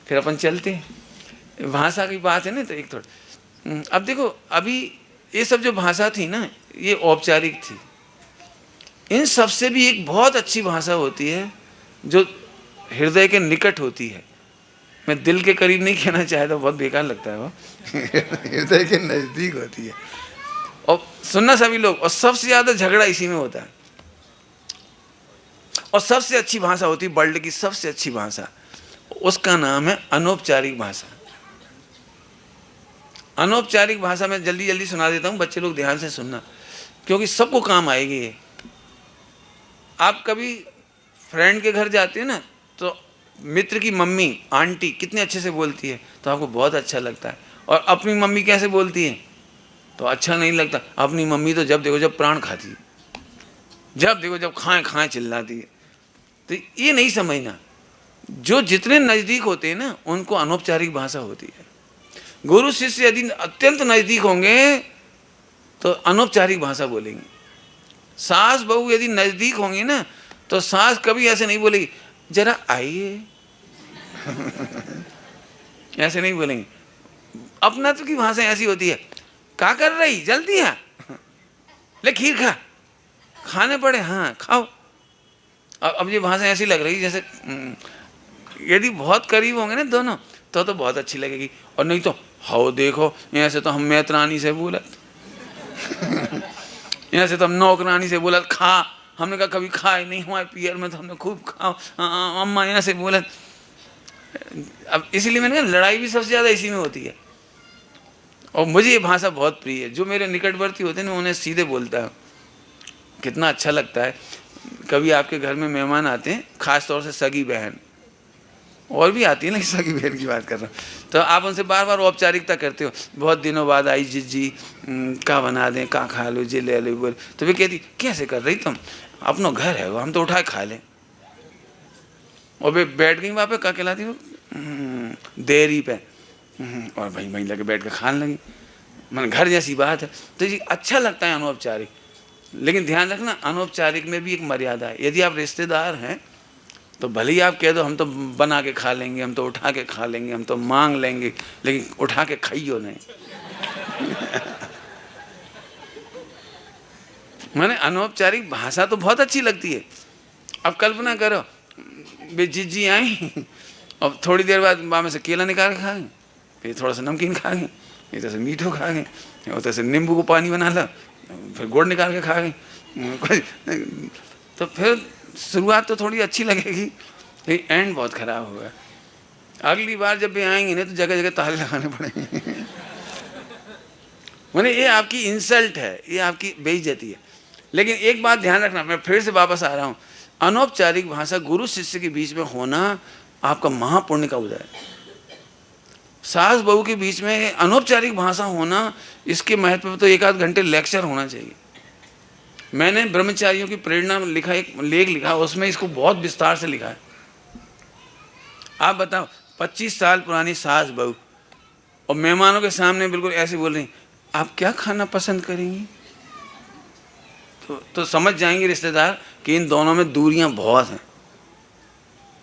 फिर अपन चलते हैं। भाषा की बात है ना, तो एक थोड़ा अब देखो, अभी ये सब जो भाषा थी ना, ये औपचारिक थी। इन सब से भी एक बहुत अच्छी भाषा होती है जो हृदय के निकट होती है। मैं दिल के करीब नहीं कहना चाहता, बहुत बेकार लगता है वो। हृदय के नज़दीक होती है। और सुनना सभी लोग, और सबसे ज़्यादा झगड़ा इसी में होता है। और सबसे अच्छी भाषा होती है, वर्ल्ड की सबसे अच्छी भाषा, उसका नाम है अनौपचारिक भाषा। अनौपचारिक भाषा में जल्दी जल्दी सुना देता हूँ, बच्चे लोग ध्यान से सुनना, क्योंकि सबको काम आएगी ये। आप कभी फ्रेंड के घर जाते हैं ना तो मित्र की मम्मी आंटी कितने अच्छे से बोलती है तो आपको बहुत अच्छा लगता है, और अपनी मम्मी कैसे बोलती है तो अच्छा नहीं लगता। अपनी मम्मी तो जब देखो जब प्राण खाती है, जब देखो जब खाएं खाएं चिल्लाती है। तो ये नहीं समझना, जो जितने नज़दीक होते हैं ना उनको अनौपचारिक भाषा होती है। गुरु शिष्य यदि अत्यंत नज़दीक होंगे तो अनौपचारिक भाषा बोलेंगे। सास बहू यदि नज़दीक होंगी ना तो सास कभी ऐसे नहीं बोलेगी जरा आइए ऐसे नहीं बोलेंगे। अपनत्व की भाषा ऐसी होती है, क्या कर रही जल्दी है, ले खीर खा, खाने पड़े हाँ खाओ। अब ये भाषा ऐसी लग रही जैसे यदि बहुत करीब होंगे ना दोनों तो बहुत अच्छी लगेगी, और नहीं तो हाओ देखो ऐसे तो हम मैत्रानी से बोलत यहाँ से तो हम नौकरानी से बोला खा, हमने कहा कभी खाए नहीं, हमारे पियर में तो हमने खूब खाओ अम्मा यहाँ से बोला। अब इसीलिए मैंने कहा लड़ाई भी सबसे ज़्यादा इसी में होती है। और मुझे ये भाषा बहुत प्रिय है, जो मेरे निकटवर्ती होते हैं ना उन्हें सीधे बोलता है, कितना अच्छा लगता है। कभी आपके घर में मेहमान आते हैं, ख़ास तौर से सगी बहन, और भी आती है ना, सगी बहन की बात कर रहा हूँ, तो आप उनसे बार बार औपचारिकता करते हो, बहुत दिनों बाद आई जिज्जी का बना दें, का खा लो जी ले लो बोल, तो वे कहती कैसे कर रही तुम, अपना घर है वो, हम तो उठा खा लें। और वे बैठ गई वहाँ पे, क्या कहलाती हो देरी पे, और भाई वहीं लगे बैठ कर खाने लगी, मन घर जैसी बात है। तो ये अच्छा लगता है अनौपचारिक, लेकिन ध्यान रखना अनौपचारिक में भी एक मर्यादा है। यदि आप रिश्तेदार हैं तो भले ही आप कह दो हम तो बना के खा लेंगे, हम तो उठा के खा लेंगे, हम तो मांग लेंगे, लेकिन उठा के खाइयो नहीं मैंने अनौपचारिक भाषा तो बहुत अच्छी लगती है। अब कल्पना करो वे जिज्जी आई और थोड़ी देर बाद में से केला निकाल के खा गए, फिर थोड़ा सा नमकीन खा गए, इधर से मीठो खा गए, उधर से नींबू को पानी बना ला, फिर गुड़ निकाल के खा गए। तो फिर शुरुआत तो थोड़ी अच्छी लगेगी, लेकिन एंड बहुत ख़राब होगा। अगली बार जब भी आएंगे ना तो जगह जगह ताले लगाने पड़ेंगे मैंने ये आपकी इंसल्ट है, ये आपकी बेइज्जती है। लेकिन एक बात ध्यान रखना, मैं फिर से वापस आ रहा हूँ, अनौपचारिक भाषा गुरु शिष्य के बीच में होना आपका महापुण्य का उदय है। सास बहू के बीच में अनौपचारिक भाषा होना, इसके महत्व पर तो 1-8 घंटे लेक्चर होना चाहिए। मैंने ब्रह्मचारियों की प्रेरणा लिखा, एक लेख लिखा, उसमें इसको बहुत विस्तार से लिखा है। आप बताओ 25 साल पुरानी सास बहू और मेहमानों के सामने बिल्कुल ऐसे बोल रही आप क्या खाना पसंद करेंगी, तो समझ जाएंगे रिश्तेदार कि इन दोनों में दूरियां बहुत हैं।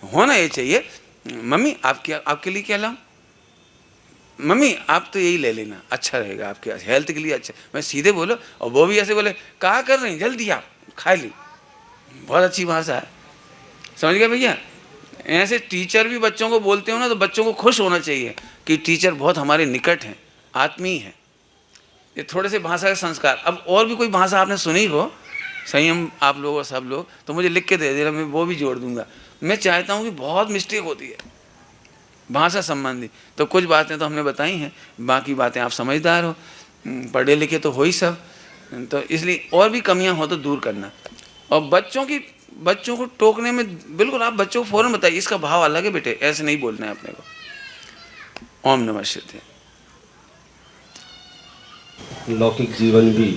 होना ये चाहिए, मम्मी आप क्या, आपके लिए क्या लाऊं, मम्मी आप तो यही ले लेना, अच्छा रहेगा आपके हेल्थ के लिए अच्छा। मैं सीधे बोलो, और वो भी ऐसे बोले कहा कर रही जल्दी आप खा ली, बहुत अच्छी भाषा है। समझ गए भैया? ऐसे टीचर भी बच्चों को बोलते हो ना तो बच्चों को खुश होना चाहिए कि टीचर बहुत हमारे निकट हैं, आत्मीय हैं। ये थोड़े से भाषा के संस्कार। अब और भी कोई भाषा आपने सुनी हो संयम आप लोग और सब लोग, तो मुझे लिख के दे देना, मैं वो भी जोड़ दूंगा। मैं चाहता हूँ कि बहुत मिस्टेक होती है भाषा संबंधी, तो कुछ बातें तो हमने बताई हैं, बाकी बातें आप समझदार हो, पढ़े लिखे तो हो ही सब, तो इसलिए और भी कमियां हो तो दूर करना। और बच्चों को टोकने में बिल्कुल आप बच्चों को फ़ौरन बताइए इसका भाव अलग है बेटे, ऐसे नहीं बोलना है अपने को। ओम नमः शिवाय। लौकिक जीवन भी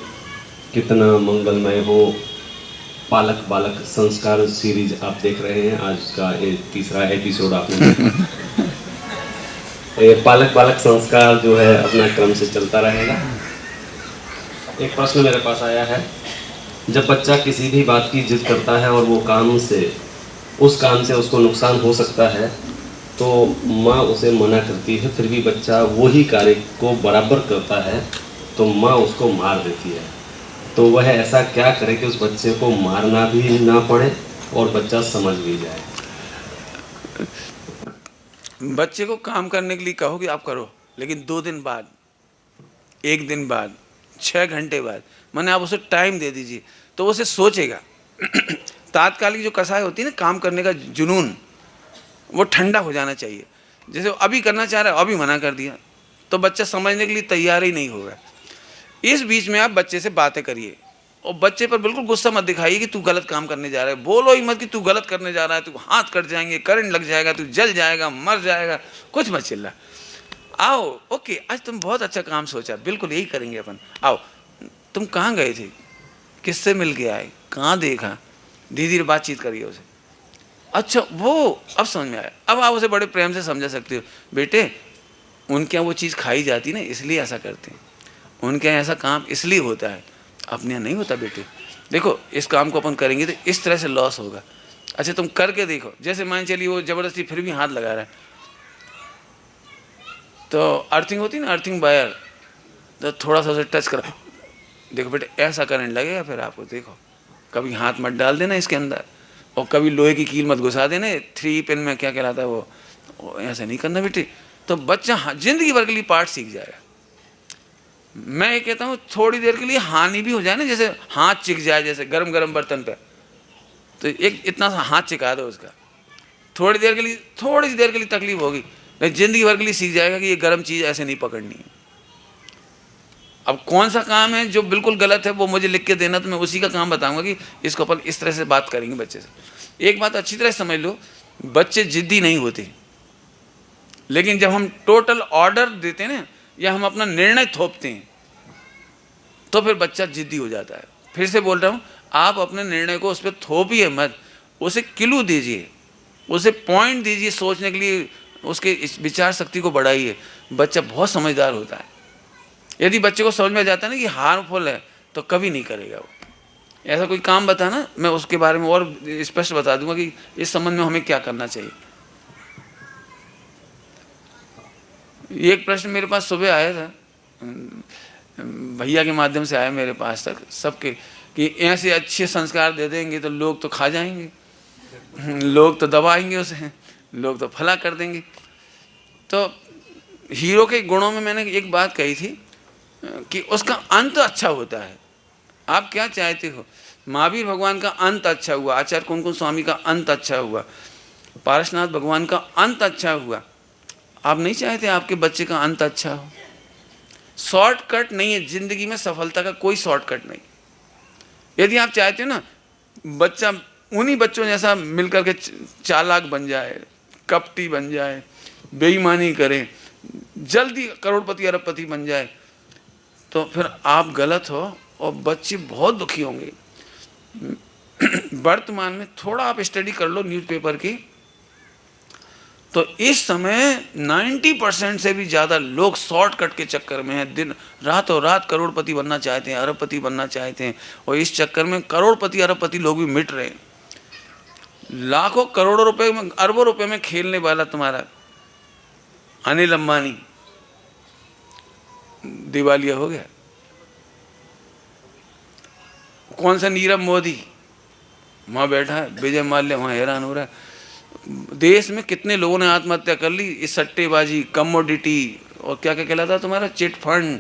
कितना मंगलमय हो। पालक बालक संस्कार सीरीज आप देख रहे हैं, आज का ये तीसरा एपिसोड आपने देखा। ये पालक बालक संस्कार जो है अपना क्रम से चलता रहेगा। एक प्रश्न मेरे पास आया है, जब बच्चा किसी भी बात की जिद करता है और वो उस काम से उसको नुकसान हो सकता है, तो माँ उसे मना करती है, फिर भी बच्चा वही कार्य को बराबर करता है तो माँ उसको मार देती है। तो वह ऐसा क्या करे कि उस बच्चे को मारना भी ना पड़े और बच्चा समझ भी जाए? बच्चे को काम करने के लिए कहो कि आप करो, लेकिन 2 दिन बाद, 1 दिन बाद, 6 घंटे बाद, माने आप उसे टाइम दे दीजिए तो उसे सोचेगा। तात्कालिक जो कसाई होती है ना, काम करने का जुनून, वो ठंडा हो जाना चाहिए। जैसे वो अभी करना चाह रहा है, अभी मना कर दिया तो बच्चा समझने के लिए तैयार ही नहीं होगा। इस बीच में आप बच्चे से बातें करिए और बच्चे पर बिल्कुल गुस्सा मत दिखाइए कि तू गलत काम करने जा रहा है। बोलो ही मत कि तू गलत करने जा रहा है, तू हाथ कट जाएंगे, करंट लग जाएगा, तू जल जाएगा, मर जाएगा, कुछ मत चिल्ला। आओ, ओके, आज तुम बहुत अच्छा काम सोचा, बिल्कुल यही करेंगे अपन। आओ, तुम कहाँ गए थे, किससे मिल के आए, कहाँ देखा, धीरे धीरे बातचीत करिए उसे। अच्छा, वो अब समझ में आया। अब आप उसे बड़े प्रेम से समझा सकते हो, बेटे उनके यहाँ वो चीज़ खाई जाती ना, इसलिए ऐसा करते हैं, उनके यहाँ ऐसा काम इसलिए होता है, अपने यहाँ नहीं होता बेटे। देखो इस काम को अपन करेंगे तो इस तरह से लॉस होगा। अच्छा तुम करके देखो, जैसे मान चलिए वो ज़बरदस्ती फिर भी हाथ लगा रहा है, तो अर्थिंग होती ना, अर्थिंग वायर, तो थोड़ा सा उसे टच करो, देखो बेटे ऐसा करंट लगेगा फिर आपको। देखो कभी हाथ मत डाल देना इसके अंदर, और कभी लोहे की कील मत घुसा देना, 3 पिन में क्या कहलाता है वो ऐसा नहीं करना बेटे। तो बच्चा जिंदगी भर के लिए पाठ सीख जाएगा। मैं ये कहता हूँ थोड़ी देर के लिए हानि भी हो जाए ना, जैसे हाथ चिक जाए, जैसे गरम गरम बर्तन पे, तो एक इतना सा हाथ चिका दो उसका, थोड़ी देर के लिए, थोड़ी सी देर के लिए तकलीफ होगी, लेकिन जिंदगी भर के लिए सीख जाएगा कि ये गर्म चीज़ ऐसे नहीं पकड़नी है। अब कौन सा काम है जो बिल्कुल गलत है वो मुझे लिख के देना, तो मैं उसी का काम बताऊंगा कि इसको अपन इस तरह से बात करेंगे बच्चे से। एक बात अच्छी तरह समझ लो, बच्चे जिद्दी नहीं होते, लेकिन जब हम टोटल ऑर्डर देते हैं ना, या हम अपना निर्णय थोपते हैं, तो फिर बच्चा जिद्दी हो जाता है। फिर से बोल रहा हूँ, आप अपने निर्णय को उस पर थोपिए मत, उसे क्लू दीजिए, उसे पॉइंट दीजिए सोचने के लिए, उसके इस विचार शक्ति को बढ़ाइए। बच्चा बहुत समझदार होता है। यदि बच्चे को समझ में जाता है ना कि हार्मफुल है, तो कभी नहीं करेगा वो। ऐसा कोई काम बताना, मैं उसके बारे में और स्पष्ट बता दूंगा कि इस संबंध में हमें क्या करना चाहिए। एक प्रश्न मेरे पास सुबह आया था, भैया के माध्यम से आया मेरे पास तक सबके, कि ऐसे अच्छे संस्कार दे देंगे तो लोग तो खा जाएंगे, लोग तो दबाएंगे उसे, लोग तो फला कर देंगे। तो हीरो के गुणों में मैंने एक बात कही थी कि उसका अंत अच्छा होता है। आप क्या चाहते हो, महावीर भगवान का अंत अच्छा हुआ, आचार्य कुमकुम स्वामी का अंत अच्छा हुआ, पारसनाथ भगवान का अंत अच्छा हुआ। आप नहीं चाहते आपके बच्चे का अंत अच्छा हो? शॉर्टकट नहीं है जिंदगी में, सफलता का कोई शॉर्टकट नहीं। यदि आप चाहते हो ना बच्चा उन्हीं बच्चों जैसा मिलकर के चालाक बन जाए, कपटी बन जाए, बेईमानी करे, जल्दी करोड़पति अरबपति बन जाए, तो फिर आप गलत हो और बच्चे बहुत दुखी होंगे। वर्तमान में थोड़ा आप स्टडी कर लो न्यूज़पेपर की, तो इस समय 90% से भी ज़्यादा लोग शॉर्टकट के चक्कर में हैं। दिन रातों रात करोड़पति बनना चाहते हैं, अरबपति बनना चाहते हैं, और इस चक्कर में करोड़पति अरबपति लोग भी मिट रहे हैं। लाखों करोड़ों रुपए में, अरबों रुपए में खेलने वाला तुम्हारा अनिल अंबानी दिवालिया हो गया। कौन सा नीरव मोदी वहाँ बैठा है, विजय माल्या वहाँ हैरान हो रहा है। देश में कितने लोगों ने आत्महत्या कर ली इस सट्टेबाजी, कमोडिटी और क्या क्या कहलाता तुम्हारा चिट फंड,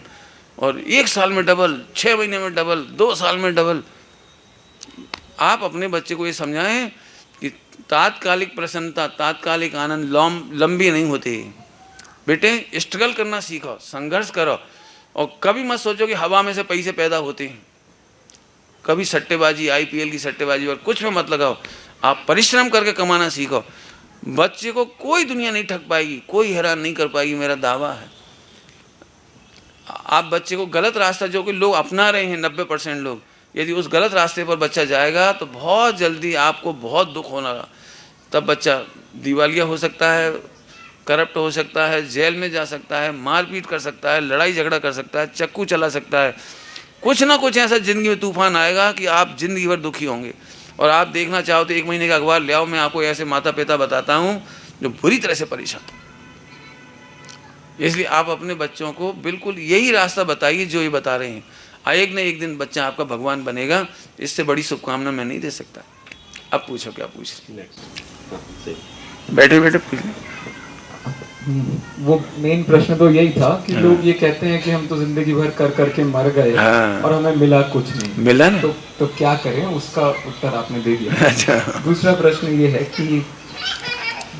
और 1 साल में डबल, 6 महीने में डबल, 2 साल में डबल। आप अपने बच्चे को ये समझाएं कि तात्कालिक प्रसन्नता, तात्कालिक आनंद लंबी नहीं होती। बेटे स्ट्रगल करना सीखो, संघर्ष करो, और कभी मत सोचो कि हवा में से पैसे पैदा होते हैं। कभी सट्टेबाजी, IPL की सट्टेबाजी और कुछ में मत लगाओ। आप परिश्रम करके कमाना सीखो। बच्चे को कोई दुनिया नहीं ठग पाएगी, कोई हैरान नहीं कर पाएगी, मेरा दावा है। आप बच्चे को गलत रास्ता, जो कि लोग अपना रहे हैं 90% लोग, यदि उस गलत रास्ते पर बच्चा जाएगा तो बहुत जल्दी आपको बहुत दुख होना। तब बच्चा दिवालिया हो सकता है, करप्ट हो सकता है, जेल में जा सकता है, मारपीट कर सकता है, लड़ाई झगड़ा कर सकता है, चक्कू चला सकता है। कुछ ना कुछ ऐसा ज़िंदगी में तूफान आएगा कि आप ज़िंदगी भर दुखी होंगे। और आप देखना चाहो तो 1 महीने का अखबार ले आओ, मैं आपको ऐसे माता पिता बताता हूँ जो बुरी तरह से परेशान। इसलिए आप अपने बच्चों को बिल्कुल यही रास्ता बताइए जो ये बता रहे हैं। एक न एक दिन बच्चा आपका भगवान बनेगा, इससे बड़ी शुभकामना मैं नहीं दे सकता। अब पूछो क्या पूछ रहे, बैठे बैठे पूछ। वो मेन प्रश्न तो यही था कि लोग ये कहते हैं कि हम तो जिंदगी भर कर करके मर गए और हमें मिला कुछ नहीं, मिला ना, तो क्या करें, उसका उत्तर आपने दे दिया। अच्छा। दूसरा प्रश्न ये है कि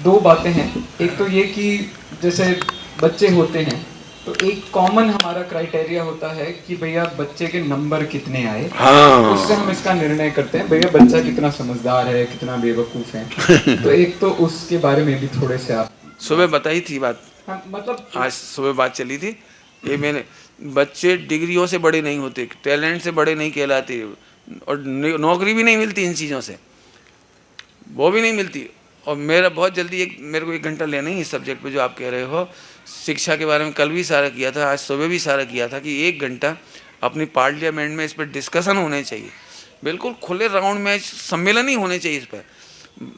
2 बातें हैं। एक तो ये कि जैसे बच्चे होते हैं तो एक कॉमन हमारा क्राइटेरिया होता है कि भैया बच्चे के नंबर कितने आए, हाँ। उससे हम इसका निर्णय करते हैं भैया बच्चा कितना समझदार है, कितना बेवकूफ है। तो एक तो उसके बारे में भी थोड़े से आप सुबह बताई थी बात। हाँ, मतलब आज सुबह बात चली थी ये मैंने, बच्चे डिग्रियों से बड़े नहीं होते, टैलेंट से बड़े नहीं कहलाते, और नौकरी भी नहीं मिलती इन चीज़ों से, वो भी नहीं मिलती। और मेरा बहुत जल्दी मेरे को 1 घंटा लेना ही इस सब्जेक्ट पे जो आप कह रहे हो, शिक्षा के बारे में कल भी सारा किया था, आज सुबह भी सारा किया था कि 1 घंटा अपनी पार्लियामेंट में इस पर डिस्कशन होने चाहिए, बिल्कुल खुले राउंड में सम्मेलन ही होने चाहिए इस पर।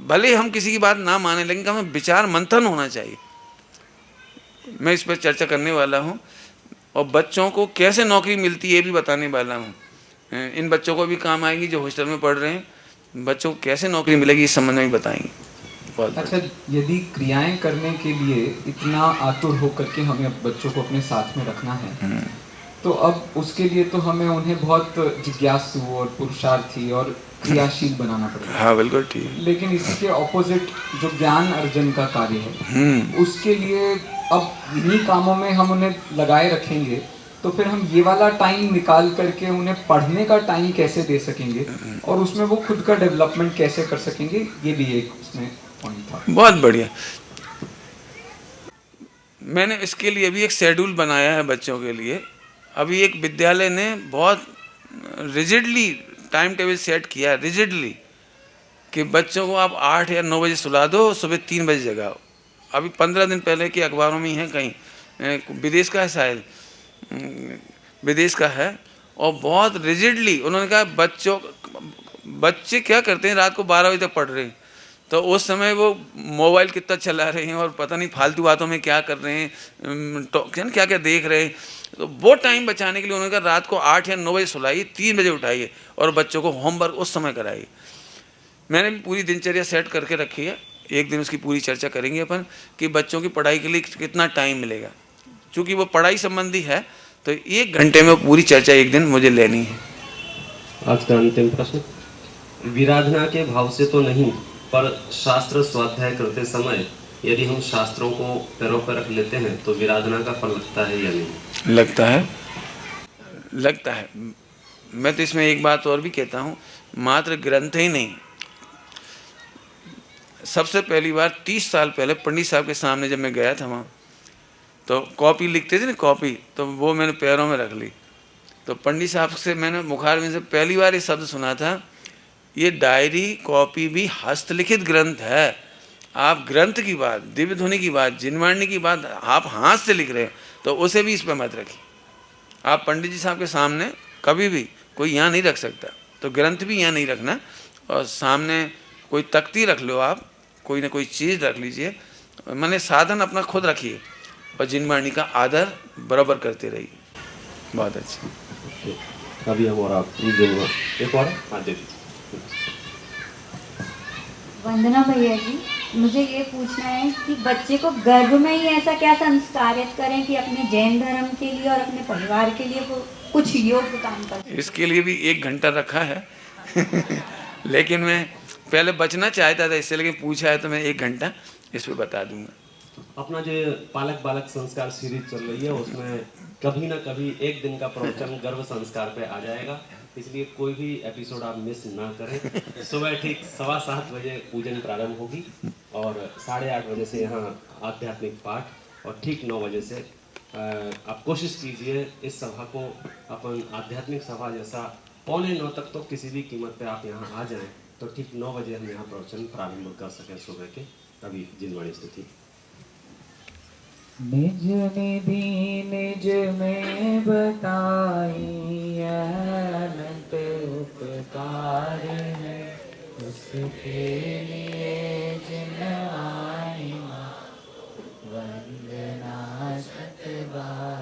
भले हम किसी की बात ना माने, लेकिन हमें विचार मंथन होना चाहिए। मैं इस पर चर्चा करने वाला हूँ और बच्चों को कैसे नौकरी मिलती है ये भी बताने वाला हूँ। इन बच्चों को भी काम आएगी जो हॉस्टल में पढ़ रहे हैं, बच्चों को कैसे नौकरी मिलेगी इस संबंध में भी बताएंगे। अच्छा, यदि क्रियाएं करने के लिए इतना आतुर होकर के हमें बच्चों को अपने साथ में रखना है, तो अब उसके लिए तो हमें उन्हें बहुत जिज्ञासु और पुरुषार्थी और क्रियाशील बनाना पड़ेगा। हाँ बिल्कुल ठीक। लेकिन इसी के ऑपोजिट जो ज्ञान अर्जन का कार्य है, उसके लिए अब इन्हीं कामों में हम उन्हें लगाए रखेंगे, तो फिर हम ये वाला टाइम निकाल करके उन्हें पढ़ने का टाइम कैसे दे सकेंगे और उसमें वो खुद का डेवलपमेंट कैसे कर सकेंगे, ये भी एक उसमें पॉइंट था। बहुत बढ़िया। मैंने इसके लिए भी एक शेड्यूल बनाया है बच्चों के लिए। अभी एक विद्यालय ने बहुत रिजिडली टाइम टेबल सेट किया है, रिजिडली, कि बच्चों को आप 8 या 9 बजे सुला दो, सुबह 3 बजे जगाओ। अभी 15 दिन पहले के अखबारों में ही है, कहीं विदेश का है शायद, विदेश का है, और बहुत रिजिडली उन्होंने कहा बच्चे क्या करते हैं, रात को 12 बजे तक पढ़ रहे हैं, तो उस समय वो मोबाइल कितना चला रहे हैं और पता नहीं फालतू बातों में क्या कर रहे हैं, क्या क्या देख रहे हैं। तो वो टाइम बचाने के लिए उन्होंने कहा रात को 8 या 9 बजे सुलाइए, 3 बजे उठाइए और बच्चों को होमवर्क उस समय कराइए। मैंने भी पूरी दिनचर्या सेट करके रखी है, एक दिन उसकी पूरी चर्चा करेंगे अपन कि बच्चों की पढ़ाई के लिए कितना टाइम मिलेगा। चूँकि वो पढ़ाई संबंधी है तो 1 घंटे में पूरी चर्चा एक दिन मुझे लेनी है। आज का अंतिम प्रश्न, विराधना के भाव से तो नहीं, पर शास्त्र स्वाध्याय करते समय यदि हम शास्त्रों को पैरों पर रख लेते हैं तो विराधना का फल लगता है या नहीं? लगता है। मैं तो इसमें एक बात और भी कहता हूँ, मात्र ग्रंथ ही नहीं, सबसे पहली बार 30 साल पहले पंडित साहब के सामने जब मैं गया था वहाँ, तो कॉपी लिखते थे ना, कॉपी, तो वो मैंने पैरों में रख ली। तो पंडित साहब से मैंने मुखारबिंद से पहली बार ये शब्द सुना था, ये डायरी कॉपी भी हस्तलिखित ग्रंथ है। आप ग्रंथ की बात, दिव्य ध्वनि की बात, जिनवाणी की बात आप हाथ से लिख रहे हैं, तो उसे भी इस पर मत रखिए। आप पंडित जी साहब के सामने कभी भी कोई यहाँ नहीं रख सकता, तो ग्रंथ भी यहाँ नहीं रखना, और सामने कोई तख्ती रख लो, आप कोई ना कोई चीज़ रख लीजिए, मैंने साधन अपना खुद रखिए और जिनवाणी का आदर बराबर करते रहिए। बहुत अच्छा। अभी हम और आप एक और वंदना भैया जी, मुझे ये पूछना है कि बच्चे को गर्भ में ही ऐसा क्या संस्कारित करें कि अपने जैन धर्म के लिए और अपने परिवार के लिए वो कुछ योग्य काम कर। इसके लिए भी 1 घंटा रखा है लेकिन मैं पहले बचना चाहता था इससे, लेकिन पूछा है तो मैं 1 घंटा इस पर बता दूंगा। अपना जो पालक बालक संस्कार सीरीज चल रही है उसमें कभी ना कभी एक दिन का प्रवचन गर्भ संस्कार पे आ जाएगा, इसलिए कोई भी एपिसोड आप मिस ना करें। सुबह ठीक 7:15 बजे पूजन प्रारंभ होगी और 8:30 बजे से यहाँ आध्यात्मिक पाठ, और ठीक 9 बजे से आप कोशिश कीजिए इस सभा को अपन आध्यात्मिक सभा जैसा 8:45 तक तो किसी भी कीमत पे आप यहाँ आ जाएं, तो ठीक 9 बजे हम यहाँ प्रवचन प्रारंभ कर सकें सुबह के। अभी जिनवाणी स्तुति। निज निधि निज में बताई अनंत उपकार है, उसके लिए जिन आई वंदना सतबार।